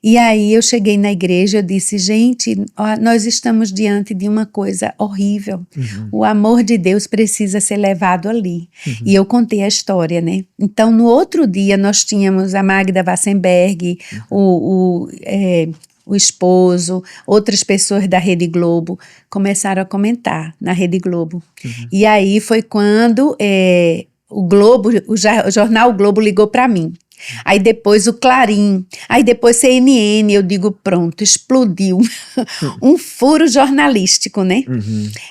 E aí eu cheguei na igreja e disse, gente, nós estamos diante de uma coisa horrível. O amor de Deus precisa ser levado ali. E eu contei a história, né? Então, no outro dia, nós tínhamos a Magda Wassenberg, o esposo, outras pessoas da Rede Globo começaram a comentar na Rede Globo. E aí foi quando o jornal Globo ligou para mim. Aí depois o Clarim, aí depois CNN, eu digo pronto, explodiu um furo jornalístico, né?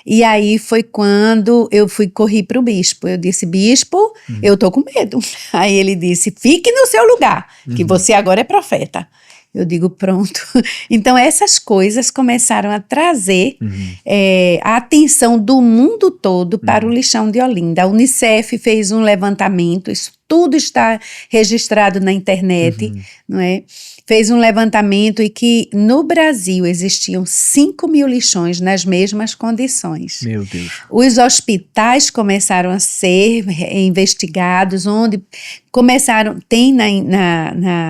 E aí foi quando eu corri para o bispo, eu disse, bispo, eu tô com medo. Aí ele disse, fique no seu lugar, que você agora é profeta. Eu digo, pronto. Então, essas coisas começaram a trazer a atenção do mundo todo para o lixão de Olinda. A Unicef fez um levantamento, isso tudo está registrado na internet, não é? Fez um levantamento e que no Brasil existiam 5.000 lixões nas mesmas condições. Meu Deus. Os hospitais começaram a ser investigados, onde tem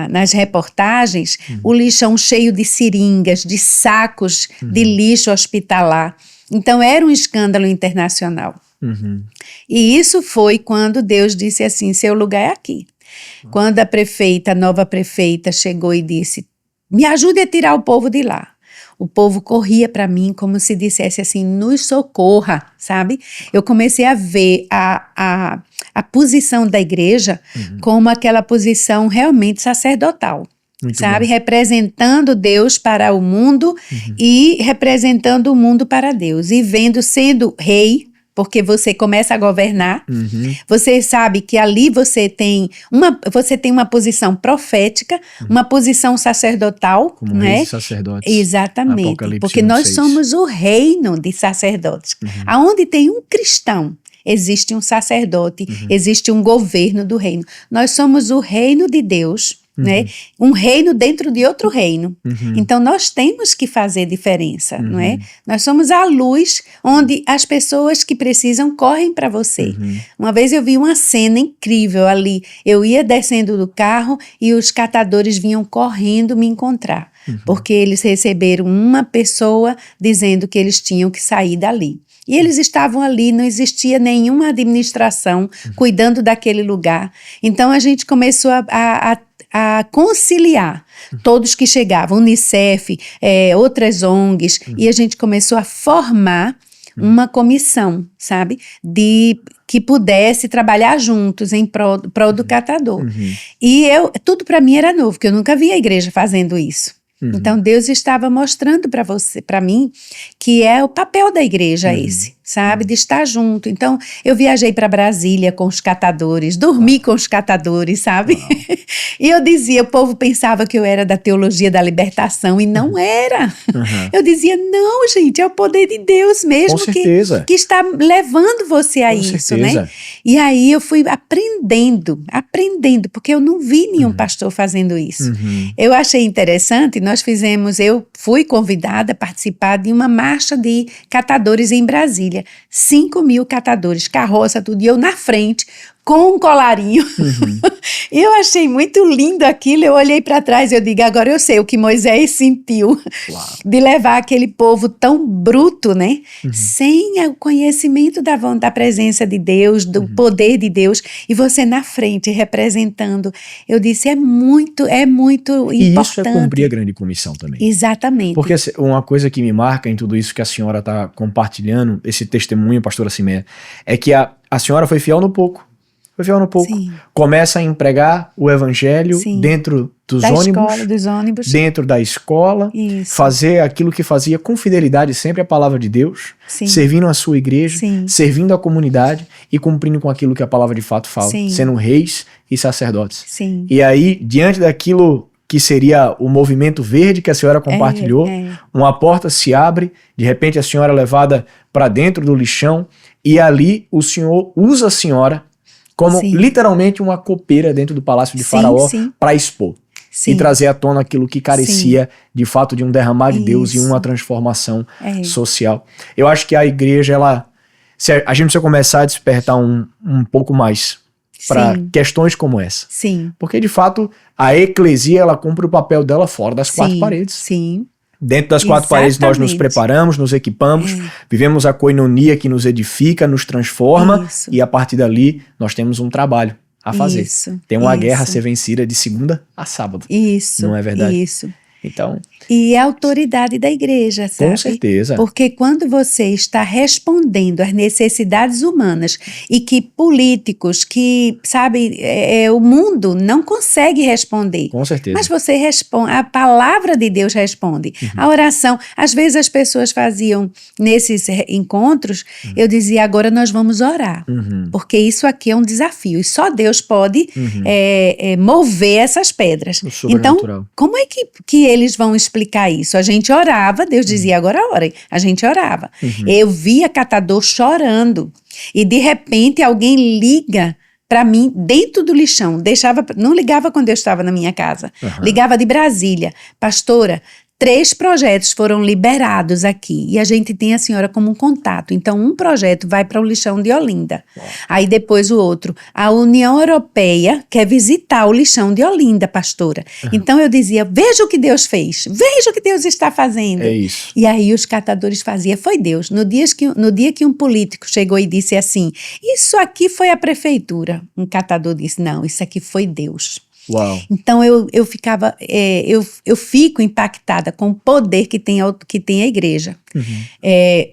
nas reportagens o lixão cheio de seringas, de sacos de lixo hospitalar. Então era um escândalo internacional. E isso foi quando Deus disse assim, seu lugar é aqui. Quando a nova prefeita chegou e disse, me ajude a tirar o povo de lá. O povo corria para mim como se dissesse assim, nos socorra, sabe? Eu comecei a ver a posição da igreja como aquela posição realmente sacerdotal. Muito sabe? bom. Representando Deus para o mundo e representando o mundo para Deus. E sendo rei, porque você começa a governar, você sabe que ali você tem uma posição profética, uma posição sacerdotal. Como né? reis e sacerdotes. Exatamente, Apocalipse porque 1:6. nós somos o reino de sacerdotes. Aonde tem um cristão, existe um sacerdote, existe um governo do reino. Nós somos o reino de Deus, né? Um reino dentro de outro reino. Então nós temos que fazer diferença, não é? Nós somos a luz onde as pessoas que precisam correm para você. Uma vez eu vi uma cena incrível ali. Eu ia descendo do carro e os catadores vinham correndo me encontrar, porque eles receberam uma pessoa dizendo que eles tinham que sair dali. E eles estavam ali, não existia nenhuma administração cuidando daquele lugar. Então a gente começou a conciliar todos que chegavam, Unicef, outras ONGs, e a gente começou a formar uma comissão, sabe, que pudesse trabalhar juntos em prol do catador. E tudo para mim era novo, porque eu nunca vi a igreja fazendo isso. Então Deus estava mostrando para mim que é o papel da igreja esse, sabe, de estar junto. Então eu viajei para Brasília com os catadores, dormi com os catadores, sabe? E eu dizia, o povo pensava que eu era da teologia da libertação e não era. Eu dizia, não, gente, é o poder de Deus mesmo que está levando você a isso, né? E aí eu fui aprendendo, porque eu não vi nenhum pastor fazendo isso. Eu achei interessante, eu fui convidada a participar de uma marcha de catadores em Brasília. família, 5.000 catadores, carroça, tudo, e eu na frente, com um colarinho. E eu achei muito lindo aquilo, eu olhei para trás e eu digo, agora eu sei o que Moisés sentiu, de levar aquele povo tão bruto, né? Sem o conhecimento da presença de Deus, do poder de Deus, e você na frente representando. Eu disse, é muito importante. E isso é cumprir a grande comissão também. Exatamente. Porque uma coisa que me marca em tudo isso que a senhora está compartilhando, esse testemunho, pastora Siméia, é que a senhora foi fiel no pouco. Foi fiel no pouco. Sim. Começa a empregar o evangelho dentro dos ônibus, dentro da escola, fazer aquilo que fazia com fidelidade, sempre a palavra de Deus, servindo a sua igreja, servindo a comunidade e cumprindo com aquilo que a palavra de fato fala, sendo reis e sacerdotes. E aí, diante daquilo que seria o movimento verde que a senhora compartilhou, uma porta se abre, de repente a senhora é levada para dentro do lixão e ali o Senhor usa a senhora como literalmente uma copeira dentro do palácio de Faraó para expor e trazer à tona aquilo que carecia de fato de um derramar de Deus e uma transformação social. Eu acho que a igreja, a gente precisa começar a despertar um pouco mais para questões como essa. Porque de fato a eclesia, ela cumpre o papel dela fora das quatro paredes. Dentro das quatro paredes nós nos preparamos, nos equipamos, vivemos a koinonia que nos edifica, nos transforma e a partir dali nós temos um trabalho a fazer. Tem uma guerra a ser vencida de segunda a sábado. Não é verdade? Então, e a autoridade da igreja, sabe? Com certeza. Porque quando você está respondendo às necessidades humanas e que políticos, que, sabe, o mundo não consegue responder. Com certeza. Mas você responde, a palavra de Deus responde. A oração, às vezes as pessoas faziam nesses encontros, eu dizia, agora nós vamos orar. Porque isso aqui é um desafio e só Deus pode mover essas pedras. Então, como é que eles vão explicar isso? A gente orava, Deus dizia, agora orem. A gente orava. Eu via catador chorando. E de repente alguém liga para mim dentro do lixão. Não ligava quando eu estava na minha casa. Ligava de Brasília. Pastora, 3 projetos foram liberados aqui e a gente tem a senhora como um contato. Então, um projeto vai para o lixão de Olinda. Aí depois o outro. A União Europeia quer visitar o lixão de Olinda, pastora. Então eu dizia, veja o que Deus fez. Veja o que Deus está fazendo. É isso. E aí os catadores faziam, foi Deus. No dia que um político chegou e disse assim, isso aqui foi a prefeitura. Um catador disse, não, isso aqui foi Deus. Uau. Então eu ficava, eu fico impactada com o poder que tem a igreja.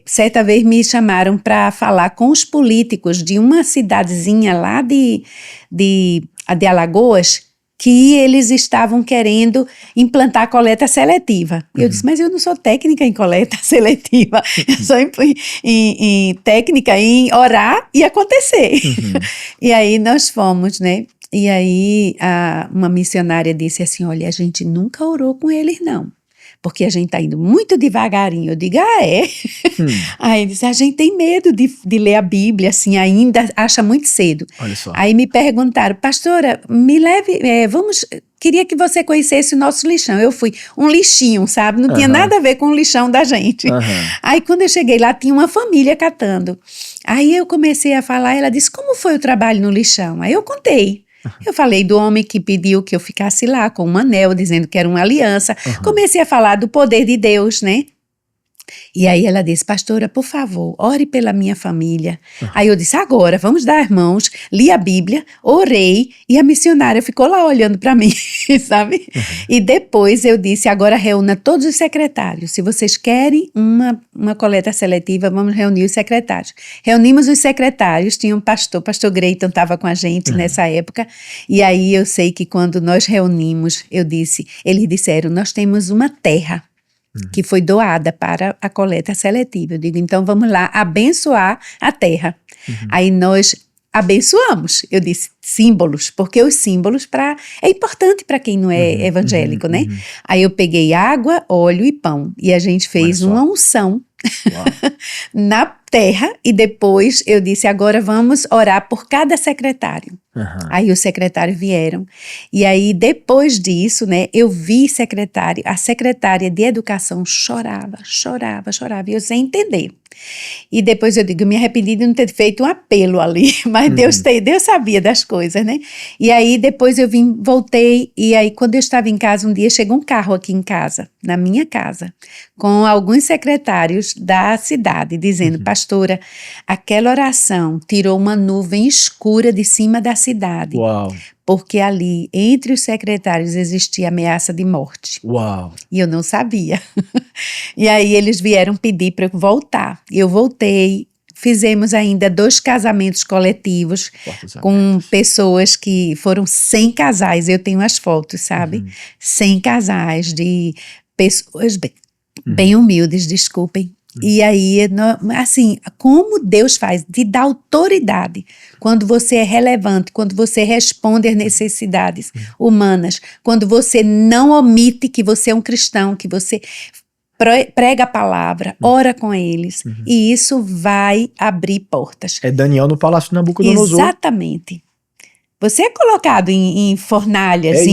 Certa vez me chamaram para falar com os políticos de uma cidadezinha lá de Alagoas, que eles estavam querendo implantar a coleta seletiva. Eu disse, mas eu não sou técnica em coleta seletiva, eu sou técnica em orar e acontecer. E aí nós fomos, né? E aí uma missionária disse assim, olha, a gente nunca orou com eles não, porque a gente está indo muito devagarinho. Eu digo, é? Aí disse, a gente tem medo de ler a Bíblia, assim, ainda acha muito cedo. Olha só. Aí me perguntaram, pastora, me leve, queria que você conhecesse o nosso lixão. Eu fui um lixinho, sabe? Não tinha nada a ver com o lixão da gente. Aí quando eu cheguei lá, tinha uma família catando. Aí eu comecei a falar, ela disse, como foi o trabalho no lixão? Aí eu contei. Eu falei do homem que pediu que eu ficasse lá com um anel, dizendo que era uma aliança. Comecei a falar do poder de Deus, né? E aí ela disse, pastora, por favor, ore pela minha família. Aí eu disse, agora, vamos dar as mãos, li a Bíblia, orei, e a missionária ficou lá olhando para mim, sabe? E depois eu disse, agora reúna todos os secretários. Se vocês querem uma coleta seletiva, vamos reunir os secretários. Reunimos os secretários, tinha um pastor Greiton estava com a gente nessa época, e aí eu sei que quando nós reunimos, eles disseram, nós temos uma terra que foi doada para a coleta seletiva. Eu digo, então vamos lá abençoar a terra. Aí nós abençoamos. Eu disse símbolos, porque os símbolos é importante para quem não é evangélico, né? Aí eu peguei água, óleo e pão. E a gente fez uma unção terra e depois eu disse, agora vamos orar por cada secretário. Aí os secretários vieram e aí depois disso, né, eu vi a secretária de educação chorava e eu sem entender. E depois eu digo, eu me arrependi de não ter feito um apelo ali, mas Deus sabia das coisas, né? E aí depois eu voltei e aí quando eu estava em casa um dia chegou um carro aqui em casa, na minha casa, com alguns secretários da cidade dizendo, pastora, aquela oração tirou uma nuvem escura de cima da cidade. Uau. Porque ali, entre os secretários, existia ameaça de morte. Uau. E eu não sabia. E aí eles vieram pedir para eu voltar. E eu voltei, fizemos ainda 2 casamentos coletivos com pessoas que foram 100 casais. Eu tenho as fotos, sabe? 100 casais de pessoas bem humildes, desculpem. E aí, assim, como Deus faz, de dar autoridade quando você é relevante, quando você responde às necessidades humanas, quando você não omite que você é um cristão, que você prega a palavra, ora com eles, e isso vai abrir portas. É Daniel no Palácio de Nabucodonosor. Exatamente. Você é colocado em fornalhas,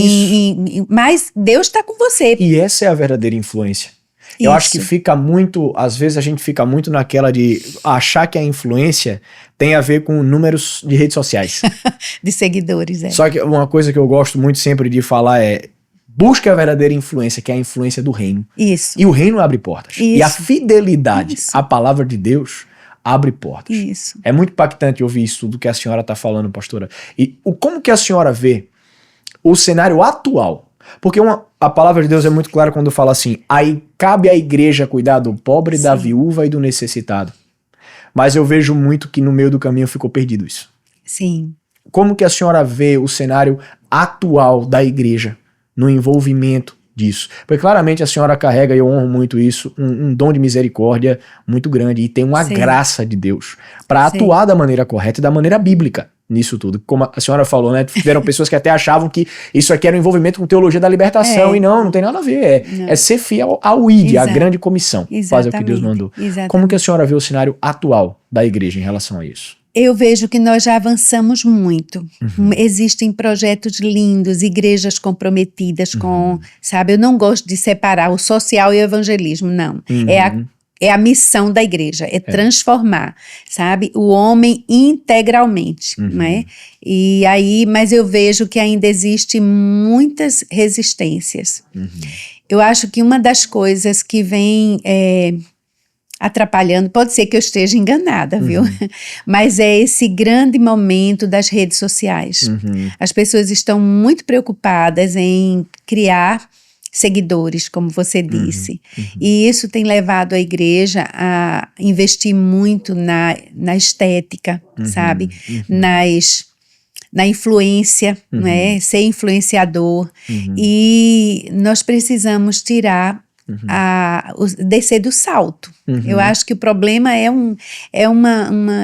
mas Deus está com você. E essa é a verdadeira influência. Eu acho que fica muito, às vezes a gente fica muito naquela de achar que a influência tem a ver com números de redes sociais. De seguidores, Só que uma coisa que eu gosto muito sempre de falar é, busque a verdadeira influência, que é a influência do reino. Isso. E o reino abre portas. Isso. E a fidelidade à palavra de Deus abre portas. Isso. É muito impactante ouvir isso tudo que a senhora está falando, pastora. E como que a senhora vê o cenário atual? Porque a palavra de Deus é muito clara quando fala assim, aí cabe à igreja cuidar do pobre, da viúva e do necessitado. Mas eu vejo muito que no meio do caminho ficou perdido isso. Sim. Como que a senhora vê o cenário atual da igreja no envolvimento disso? Porque claramente a senhora carrega, e eu honro muito isso, um dom de misericórdia muito grande e tem uma graça de Deus para atuar da maneira correta e da maneira bíblica nisso tudo. Como a senhora falou, né? Tiveram pessoas que até achavam que isso aqui era um envolvimento com teologia da libertação e não tem nada a ver. É ser fiel ao ID, à grande comissão. Fazer o que Deus mandou. Exatamente. Como que a senhora vê o cenário atual da igreja em relação a isso? Eu vejo que nós já avançamos muito. Existem projetos lindos, igrejas comprometidas com, sabe, eu não gosto de separar o social e o evangelismo, não. É a missão da igreja, é transformar, sabe, o homem integralmente, né? E aí, mas eu vejo que ainda existe muitas resistências. Eu acho que uma das coisas que vem atrapalhando, pode ser que eu esteja enganada, viu? Mas é esse grande momento das redes sociais. As pessoas estão muito preocupadas em criar seguidores, como você disse. E isso tem levado a igreja a investir muito na estética, sabe? Na influência, né? Ser influenciador. E nós precisamos tirar descer do salto. Eu acho que o problema é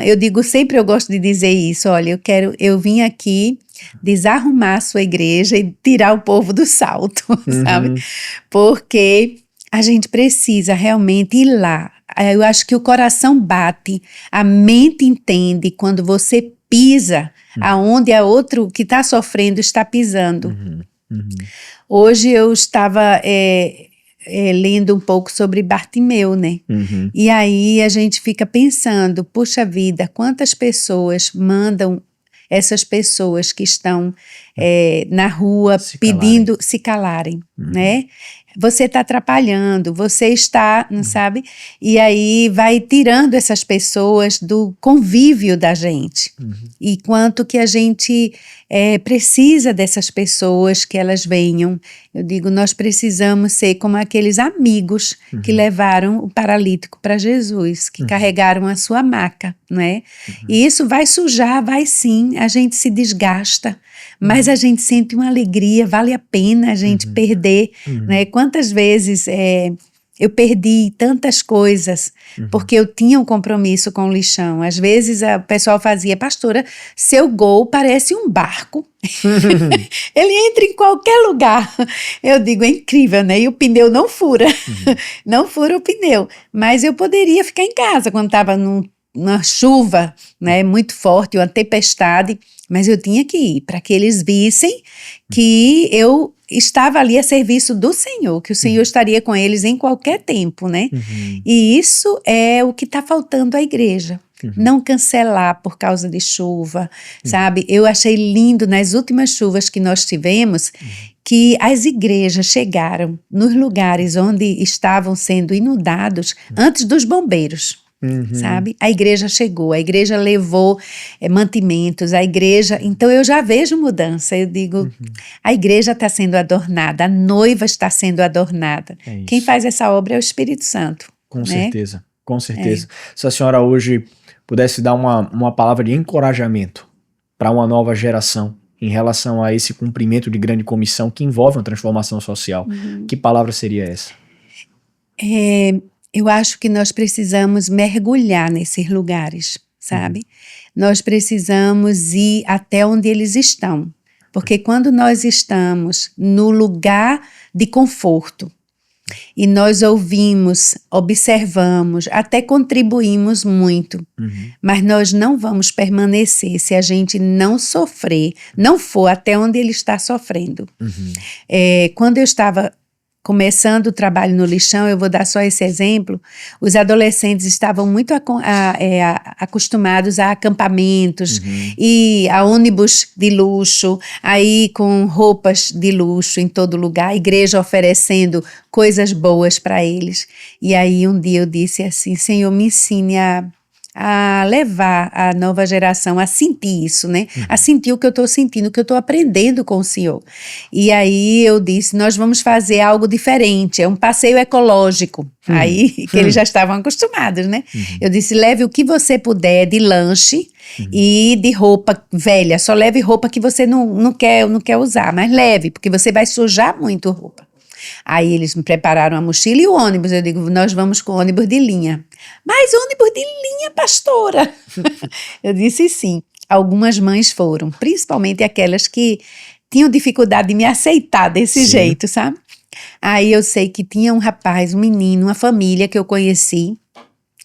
eu digo sempre, eu gosto de dizer isso, olha, eu vim aqui desarrumar a sua igreja e tirar o povo do salto, sabe? Porque a gente precisa realmente ir lá. Eu acho que o coração bate, a mente entende quando você pisa aonde a outro que está sofrendo está pisando. Hoje eu estava lendo um pouco sobre Bartimeu, né? E aí a gente fica pensando, puxa vida, quantas pessoas mandam essas pessoas que estão na rua pedindo se calarem, né? Você está atrapalhando, você está, não sabe? E aí vai tirando essas pessoas do convívio da gente. E quanto que a gente precisa dessas pessoas, que elas venham. Eu digo, nós precisamos ser como aqueles amigos que levaram o paralítico para Jesus, que carregaram a sua maca, né? E isso vai sujar, vai sim, a gente se desgasta, mas a gente sente uma alegria, vale a pena a gente perder, né? Quantas vezes eu perdi tantas coisas porque eu tinha um compromisso com o lixão. Às vezes o pessoal fazia, pastora, seu Gol parece um barco. Ele entra em qualquer lugar. Eu digo, é incrível, né? E o pneu não fura. Não fura o pneu. Mas eu poderia ficar em casa quando estava num uma chuva, né, muito forte, uma tempestade, mas eu tinha que ir para que eles vissem que eu estava ali a serviço do Senhor, que o Senhor estaria com eles em qualquer tempo, né? E isso é o que está faltando à igreja. Não cancelar por causa de chuva, sabe? Eu achei lindo nas últimas chuvas que nós tivemos que as igrejas chegaram nos lugares onde estavam sendo inundados antes dos bombeiros. Sabe? A igreja chegou, a igreja levou mantimentos, a igreja, então eu já vejo mudança, eu digo, a igreja está sendo adornada, a noiva está sendo adornada. Quem faz essa obra é o Espírito Santo. Com certeza, com certeza. Se a senhora hoje pudesse dar uma palavra de encorajamento para uma nova geração em relação a esse cumprimento de grande comissão que envolve uma transformação social, que palavra seria essa? Eu acho que nós precisamos mergulhar nesses lugares, sabe? Nós precisamos ir até onde eles estão. Porque quando nós estamos no lugar de conforto e nós ouvimos, observamos, até contribuímos muito, mas nós não vamos permanecer se a gente não sofrer, não for até onde ele está sofrendo. Quando eu estava começando o trabalho no lixão, eu vou dar só esse exemplo, os adolescentes estavam muito acostumados a acampamentos e a ônibus de luxo, aí com roupas de luxo em todo lugar, a igreja oferecendo coisas boas para eles. E aí um dia eu disse assim, Senhor, me ensine a levar a nova geração a sentir isso, né? A sentir o que eu estou sentindo, o que eu estou aprendendo com o Senhor. E aí eu disse, nós vamos fazer algo diferente, é um passeio ecológico. Aí, que eles já estavam acostumados, né? Eu disse, leve o que você puder de lanche e de roupa velha, só leve roupa que você não quer usar, mas leve, porque você vai sujar muito roupa. Aí eles me prepararam a mochila e o ônibus. Eu digo, nós vamos com ônibus de linha. Mas ônibus de linha, pastora? Eu disse sim. Algumas mães foram, principalmente aquelas que tinham dificuldade de me aceitar desse jeito, sabe? Aí eu sei que tinha um rapaz, um menino, uma família que eu conheci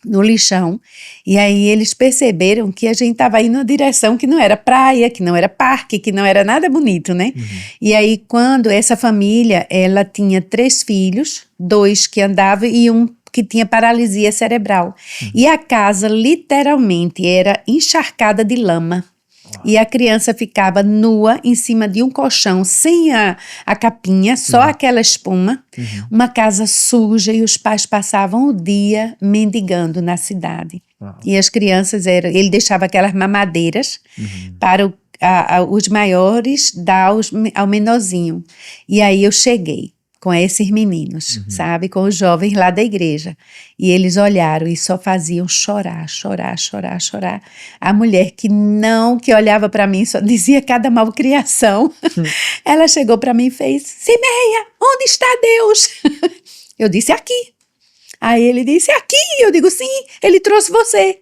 no lixão, e aí eles perceberam que a gente estava indo numa direção que não era praia, que não era parque, que não era nada bonito, né? E aí quando essa família, ela tinha 3 filhos, 2 que andavam e um que tinha paralisia cerebral. E a casa literalmente era encharcada de lama. E a criança ficava nua em cima de um colchão, sem a capinha, só aquela espuma, uma casa suja, e os pais passavam o dia mendigando na cidade. E as crianças, ele deixava aquelas mamadeiras para os maiores dar ao menorzinho. E aí eu cheguei com esses meninos, sabe, com os jovens lá da igreja, e eles olharam e só faziam chorar. A mulher que olhava para mim só dizia cada malcriação, ela chegou para mim e fez, Simeia, onde está Deus? Eu disse, aqui. Aí ele disse, aqui. Eu digo, sim, ele trouxe você.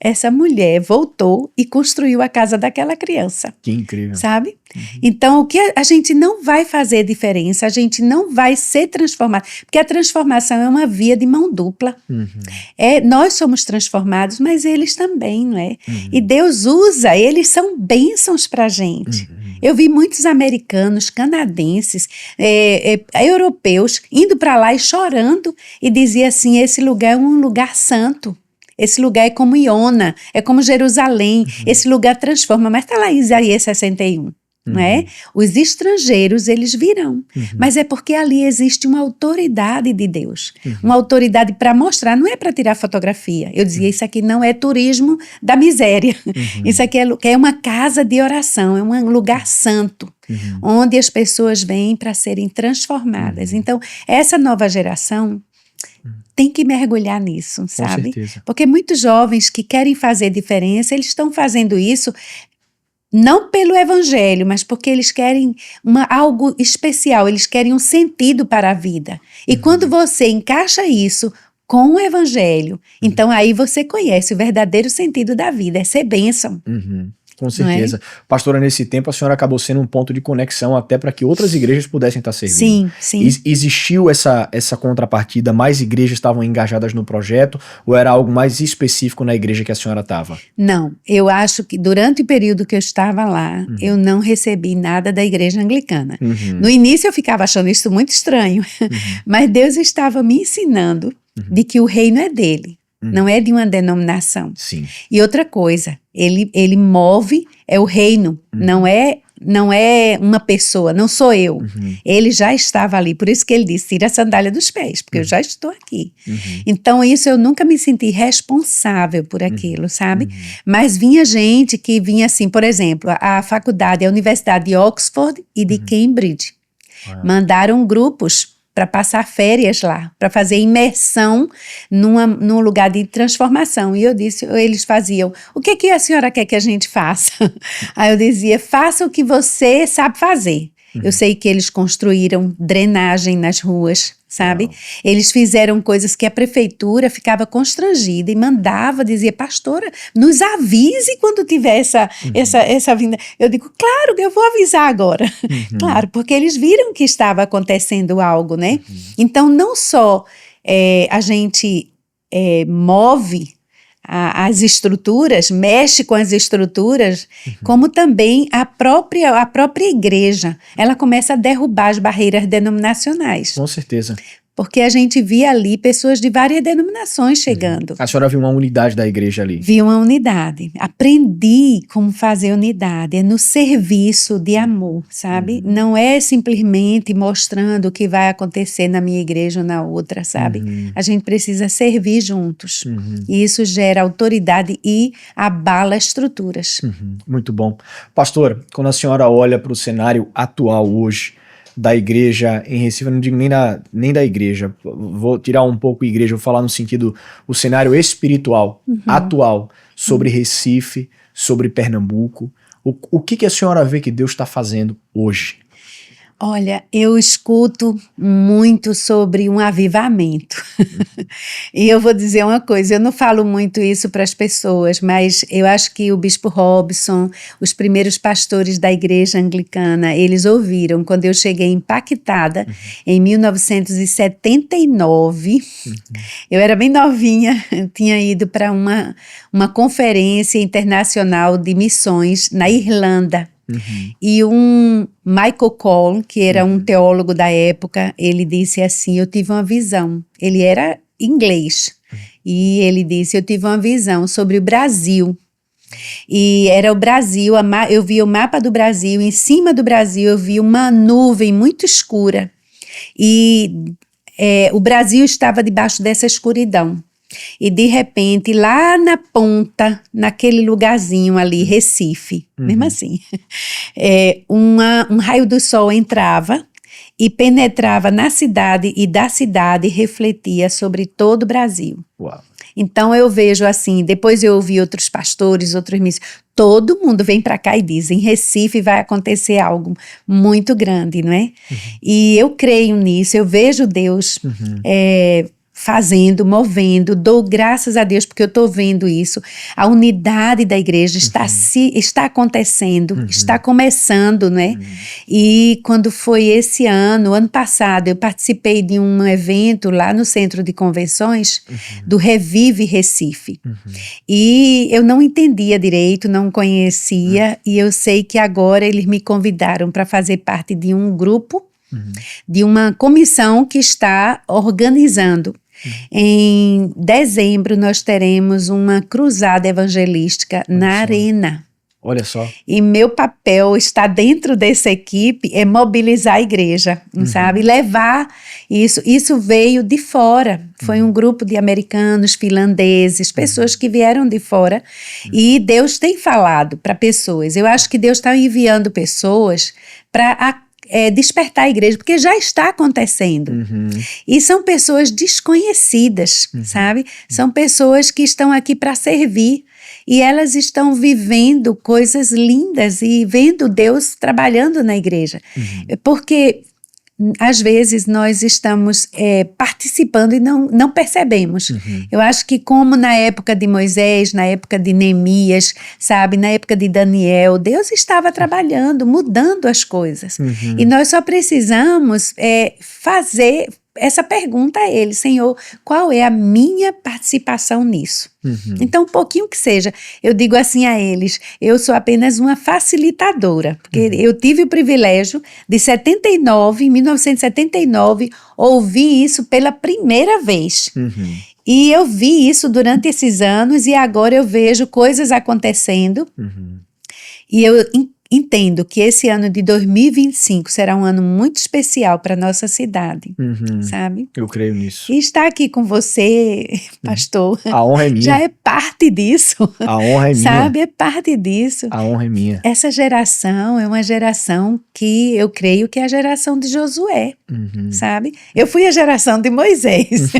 Essa mulher voltou e construiu a casa daquela criança. Que incrível. Sabe? Então, o que a gente não vai fazer diferença, a gente não vai ser transformado, porque a transformação é uma via de mão dupla. Nós somos transformados, mas eles também, não é? E Deus usa, eles são bênçãos pra gente. Eu vi muitos americanos, canadenses, europeus, indo para lá e chorando, e dizia assim, esse lugar é um lugar santo. Esse lugar é como Iona, é como Jerusalém, esse lugar transforma, mas está lá em Isaías 61, não é? Os estrangeiros, eles virão, mas é porque ali existe uma autoridade de Deus, uma autoridade para mostrar, não é para tirar fotografia. Eu dizia, isso aqui não é turismo da miséria, isso aqui é uma casa de oração, é um lugar santo, onde as pessoas vêm para serem transformadas. Então, essa nova geração tem que mergulhar nisso, sabe? Com certeza. Porque muitos jovens que querem fazer diferença, eles estão fazendo isso não pelo evangelho, mas porque eles querem algo especial, eles querem um sentido para a vida. E quando você encaixa isso com o evangelho, então aí você conhece o verdadeiro sentido da vida, é ser bênção. Com certeza. Pastora, nesse tempo a senhora acabou sendo um ponto de conexão até para que outras igrejas pudessem estar servindo. Sim. Existiu essa contrapartida? Mais igrejas estavam engajadas no projeto ou era algo mais específico na igreja que a senhora estava? Não, eu acho que durante o período que eu estava lá, eu não recebi nada da igreja anglicana. No início eu ficava achando isso muito estranho, mas Deus estava me ensinando de que o reino é dele. Não é de uma denominação. Sim. E outra coisa, ele move, é o reino, não é uma pessoa, não sou eu. Ele já estava ali, por isso que ele disse, tira a sandália dos pés, porque eu já estou aqui. Então isso eu nunca me senti responsável por aquilo, sabe? Mas vinha gente que vinha assim, por exemplo, a faculdade, a Universidade de Oxford e de Cambridge, mandaram grupos para passar férias lá, para fazer imersão num lugar de transformação. E eu disse, eles faziam, o que a senhora quer que a gente faça? Aí eu dizia, faça o que você sabe fazer. Eu sei que eles construíram drenagem nas ruas, sabe? Eles fizeram coisas que a prefeitura ficava constrangida e mandava, dizia, pastora, nos avise quando tiver essa vinda. Eu digo, claro, eu vou avisar agora. Claro, porque eles viram que estava acontecendo algo, né? Então, não só a gente move as estruturas, mexe com as estruturas, como também a própria igreja, ela começa a derrubar as barreiras denominacionais. Com certeza. Porque a gente via ali pessoas de várias denominações chegando. A senhora viu uma unidade da igreja ali? Vi uma unidade. Aprendi como fazer unidade. É no serviço de amor, sabe? Não é simplesmente mostrando o que vai acontecer na minha igreja ou na outra, sabe? A gente precisa servir juntos. E isso gera autoridade e abala estruturas. Muito bom. Pastor, quando a senhora olha para o cenário atual hoje, da igreja em Recife, eu não digo nem da igreja, vou tirar um pouco a igreja, vou falar no sentido, o cenário espiritual atual sobre Recife, sobre Pernambuco, o que a senhora vê que Deus está fazendo hoje? Olha, eu escuto muito sobre um avivamento. E eu vou dizer uma coisa, eu não falo muito isso para as pessoas, mas eu acho que o bispo Robson, os primeiros pastores da igreja anglicana, eles ouviram quando eu cheguei impactada em 1979. Eu era bem novinha, tinha ido para uma conferência internacional de missões na Irlanda. E um Michael Cole, que era um teólogo da época, ele disse assim, eu tive uma visão, ele era inglês, e ele disse, eu tive uma visão sobre o Brasil, e era o Brasil, eu vi o mapa do Brasil, em cima do Brasil eu vi uma nuvem muito escura, e o Brasil estava debaixo dessa escuridão. E de repente, lá na ponta, naquele lugarzinho ali, Recife, mesmo assim, um raio do sol entrava e penetrava na cidade e da cidade refletia sobre todo o Brasil. Uau. Então eu vejo assim, depois eu ouvi outros pastores, outros missionários, todo mundo vem para cá e diz, em Recife vai acontecer algo muito grande, não é? E eu creio nisso, eu vejo Deus fazendo, movendo, dou graças a Deus porque eu estou vendo isso, a unidade da igreja está acontecendo, está começando, né? E quando foi esse ano passado, eu participei de um evento lá no Centro de Convenções do Revive Recife, e eu não entendia direito, não conhecia, e eu sei que agora eles me convidaram para fazer parte de um grupo, de uma comissão que está organizando. Em dezembro nós teremos uma cruzada evangelística na Arena. Olha só. E meu papel está dentro dessa equipe, é mobilizar a igreja, sabe? Levar isso. Isso veio de fora. Foi um grupo de americanos, finlandeses, pessoas que vieram de fora. E Deus tem falado para pessoas. Eu acho que Deus está enviando pessoas para despertar a igreja, porque já está acontecendo. E são pessoas desconhecidas, sabe? São pessoas que estão aqui para servir. E elas estão vivendo coisas lindas e vendo Deus trabalhando na igreja. Porque às vezes nós estamos participando e não percebemos. Eu acho que como na época de Moisés, na época de Neemias, sabe, na época de Daniel, Deus estava trabalhando, mudando as coisas. E nós só precisamos fazer essa pergunta a Ele: Senhor, qual é a minha participação nisso? Então, um pouquinho que seja, eu digo assim a eles: eu sou apenas uma facilitadora, porque eu tive o privilégio de 1979, ouvir isso pela primeira vez. E eu vi isso durante esses anos e agora eu vejo coisas acontecendo. E eu entendo que esse ano de 2025 será um ano muito especial para a nossa cidade, sabe? Eu creio nisso. E estar aqui com você, pastor, A honra é minha. já é parte disso. A honra é minha. Sabe, é parte disso. A honra é minha. Essa geração é uma geração que eu creio que é a geração de Josué, sabe? Eu fui a geração de Moisés,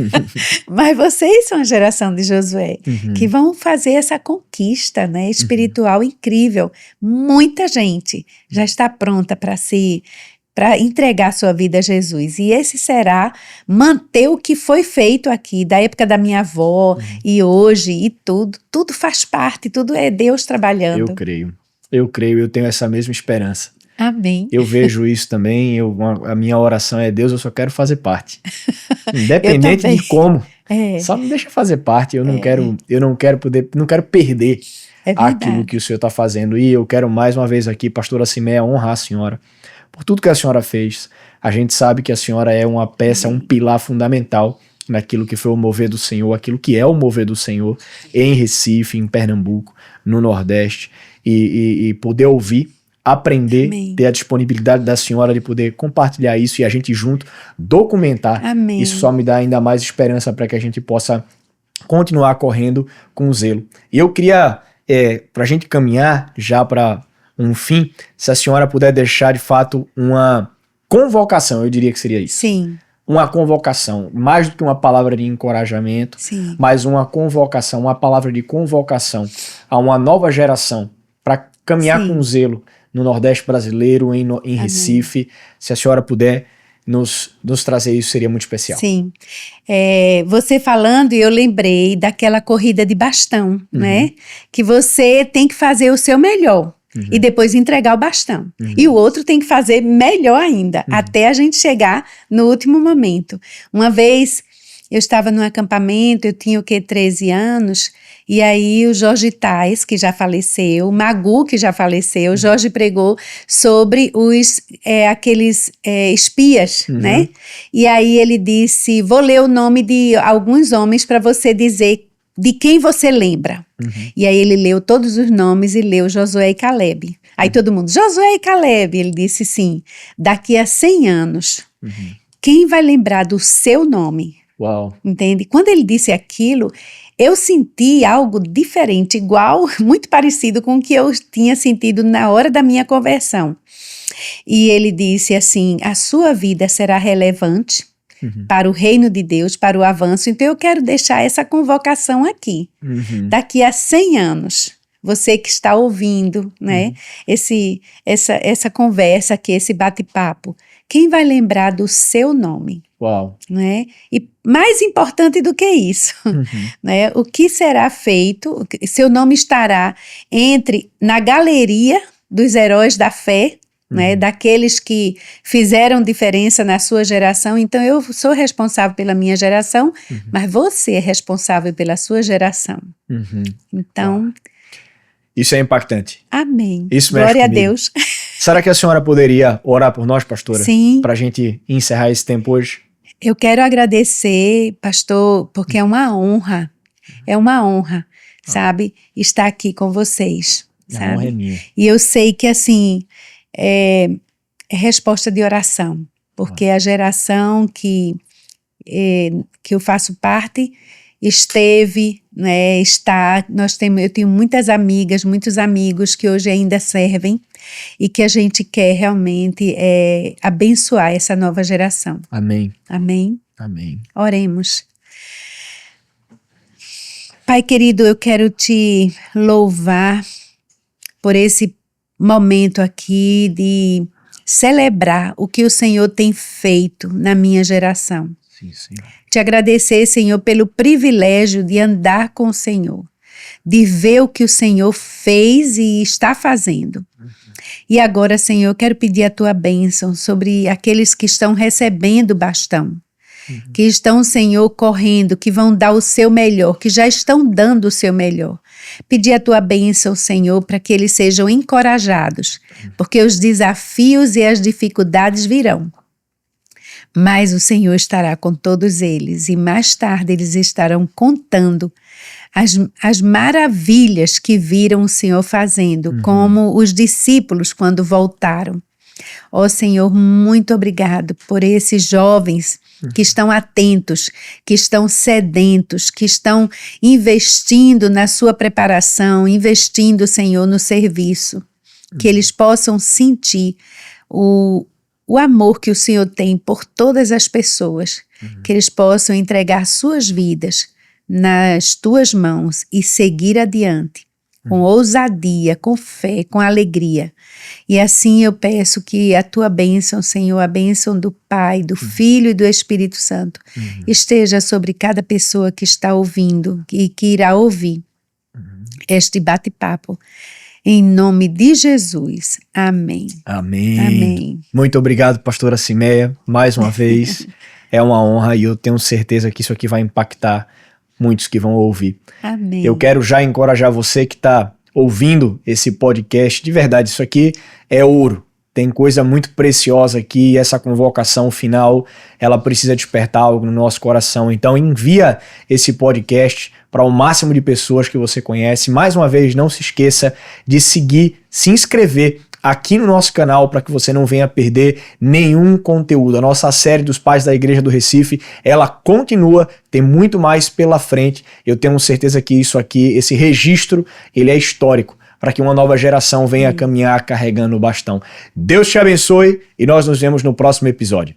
mas vocês são a geração de Josué, que vão fazer essa conquista, né, espiritual incrível. Muita gente já está pronta para entregar sua vida a Jesus. E esse será manter o que foi feito aqui, da época da minha avó e hoje, e tudo faz parte, tudo é Deus trabalhando. Eu creio, eu tenho essa mesma esperança. Amém. Eu vejo isso também, a minha oração é: Deus, eu só quero fazer parte. Independente de como. Só me deixa fazer parte, eu não quero perder aquilo que o Senhor está fazendo. E eu quero mais uma vez aqui, pastora Cimeia, honrar a senhora por tudo que a senhora fez. A gente sabe que a senhora é uma peça, um pilar fundamental naquilo que foi o mover do Senhor, aquilo que é o mover do Senhor em Recife, em Pernambuco, no Nordeste, e poder ouvir, aprender, ter a disponibilidade da senhora de poder compartilhar isso e a gente junto documentar. Isso só me dá ainda mais esperança para que a gente possa continuar correndo com zelo. E eu queria, para a gente caminhar já para um fim, se a senhora puder deixar de fato uma convocação, eu diria que seria isso. Sim. Uma convocação, mais do que uma palavra de encorajamento, mas uma convocação, uma palavra de convocação a uma nova geração para caminhar com zelo no Nordeste brasileiro, em Recife. Se a senhora puder nos trazer isso, seria muito especial. Sim. Você falando, eu lembrei daquela corrida de bastão, né? Que você tem que fazer o seu melhor. E depois entregar o bastão. E o outro tem que fazer melhor ainda, até a gente chegar no último momento. Uma vez, eu estava num acampamento, eu tinha 13 anos, e aí o Jorge Tais, que já faleceu, o Magu, que já faleceu, o Jorge pregou sobre aqueles espias, né? E aí ele disse: vou ler o nome de alguns homens para você dizer de quem você lembra. E aí ele leu todos os nomes e leu Josué e Calebe. Aí todo mundo: Josué e Calebe. Ele disse: sim, daqui a 100 anos, quem vai lembrar do seu nome? Uau. Entende? Quando ele disse aquilo, eu senti algo diferente, igual, muito parecido com o que eu tinha sentido na hora da minha conversão. E ele disse assim: a sua vida será relevante para o reino de Deus, para o avanço. Então eu quero deixar essa convocação aqui. Daqui a 100 anos, você que está ouvindo, né, essa conversa aqui, esse bate-papo, quem vai lembrar do seu nome? Uau. Né? E mais importante do que isso, né, o que será feito, seu nome estará na galeria dos heróis da fé, né, daqueles que fizeram diferença na sua geração. Então eu sou responsável pela minha geração, mas você é responsável pela sua geração. Então... isso é impactante. Amém. Isso mexe Glória comigo. a Deus. Será que a senhora poderia orar por nós, pastora? Sim. Para a gente encerrar esse tempo hoje? Eu quero agradecer, pastor, porque é uma honra, sabe, estar aqui com vocês, sabe? A honra é minha. E eu sei que, assim, é resposta de oração, porque a geração que eu faço parte esteve, né, está, eu tenho muitas amigas, muitos amigos que hoje ainda servem e que a gente quer realmente abençoar essa nova geração. Amém. Amém. Amém. Oremos. Pai querido, eu quero te louvar por esse momento aqui de celebrar o que o Senhor tem feito na minha geração. Sim, Senhor. Te agradecer, Senhor, pelo privilégio de andar com o Senhor, de ver o que o Senhor fez e está fazendo. E agora, Senhor, eu quero pedir a tua bênção sobre aqueles que estão recebendo o bastão, que estão, Senhor, correndo, que vão dar o seu melhor, que já estão dando o seu melhor. Pedir a tua bênção, Senhor, para que eles sejam encorajados, porque os desafios e as dificuldades virão. Mas o Senhor estará com todos eles e mais tarde eles estarão contando as maravilhas que viram o Senhor fazendo, como os discípulos quando voltaram. Ó Senhor, muito obrigado por esses jovens que estão atentos, que estão sedentos, que estão investindo na sua preparação, investindo, Senhor, no serviço, que eles possam sentir o amor que o Senhor tem por todas as pessoas, que eles possam entregar suas vidas nas tuas mãos e seguir adiante, com ousadia, com fé, com alegria. E assim eu peço que a tua bênção, Senhor, a bênção do Pai, do Filho e do Espírito Santo, esteja sobre cada pessoa que está ouvindo e que irá ouvir este bate-papo. Em nome de Jesus. Amém. Amém. Amém. Muito obrigado, pastora Cimeia, mais uma vez. É uma honra e eu tenho certeza que isso aqui vai impactar muitos que vão ouvir. Amém. Eu quero já encorajar você que está ouvindo esse podcast. De verdade, isso aqui é ouro. Tem coisa muito preciosa aqui e essa convocação final, ela precisa despertar algo no nosso coração. Então envia esse podcast para o máximo de pessoas que você conhece. Mais uma vez, não se esqueça de seguir, se inscrever aqui no nosso canal para que você não venha perder nenhum conteúdo. A nossa série dos Pais da Igreja do Recife, ela continua, tem muito mais pela frente. Eu tenho certeza que isso aqui, esse registro, ele é histórico, para que uma nova geração venha caminhar carregando o bastão. Deus te abençoe e nós nos vemos no próximo episódio.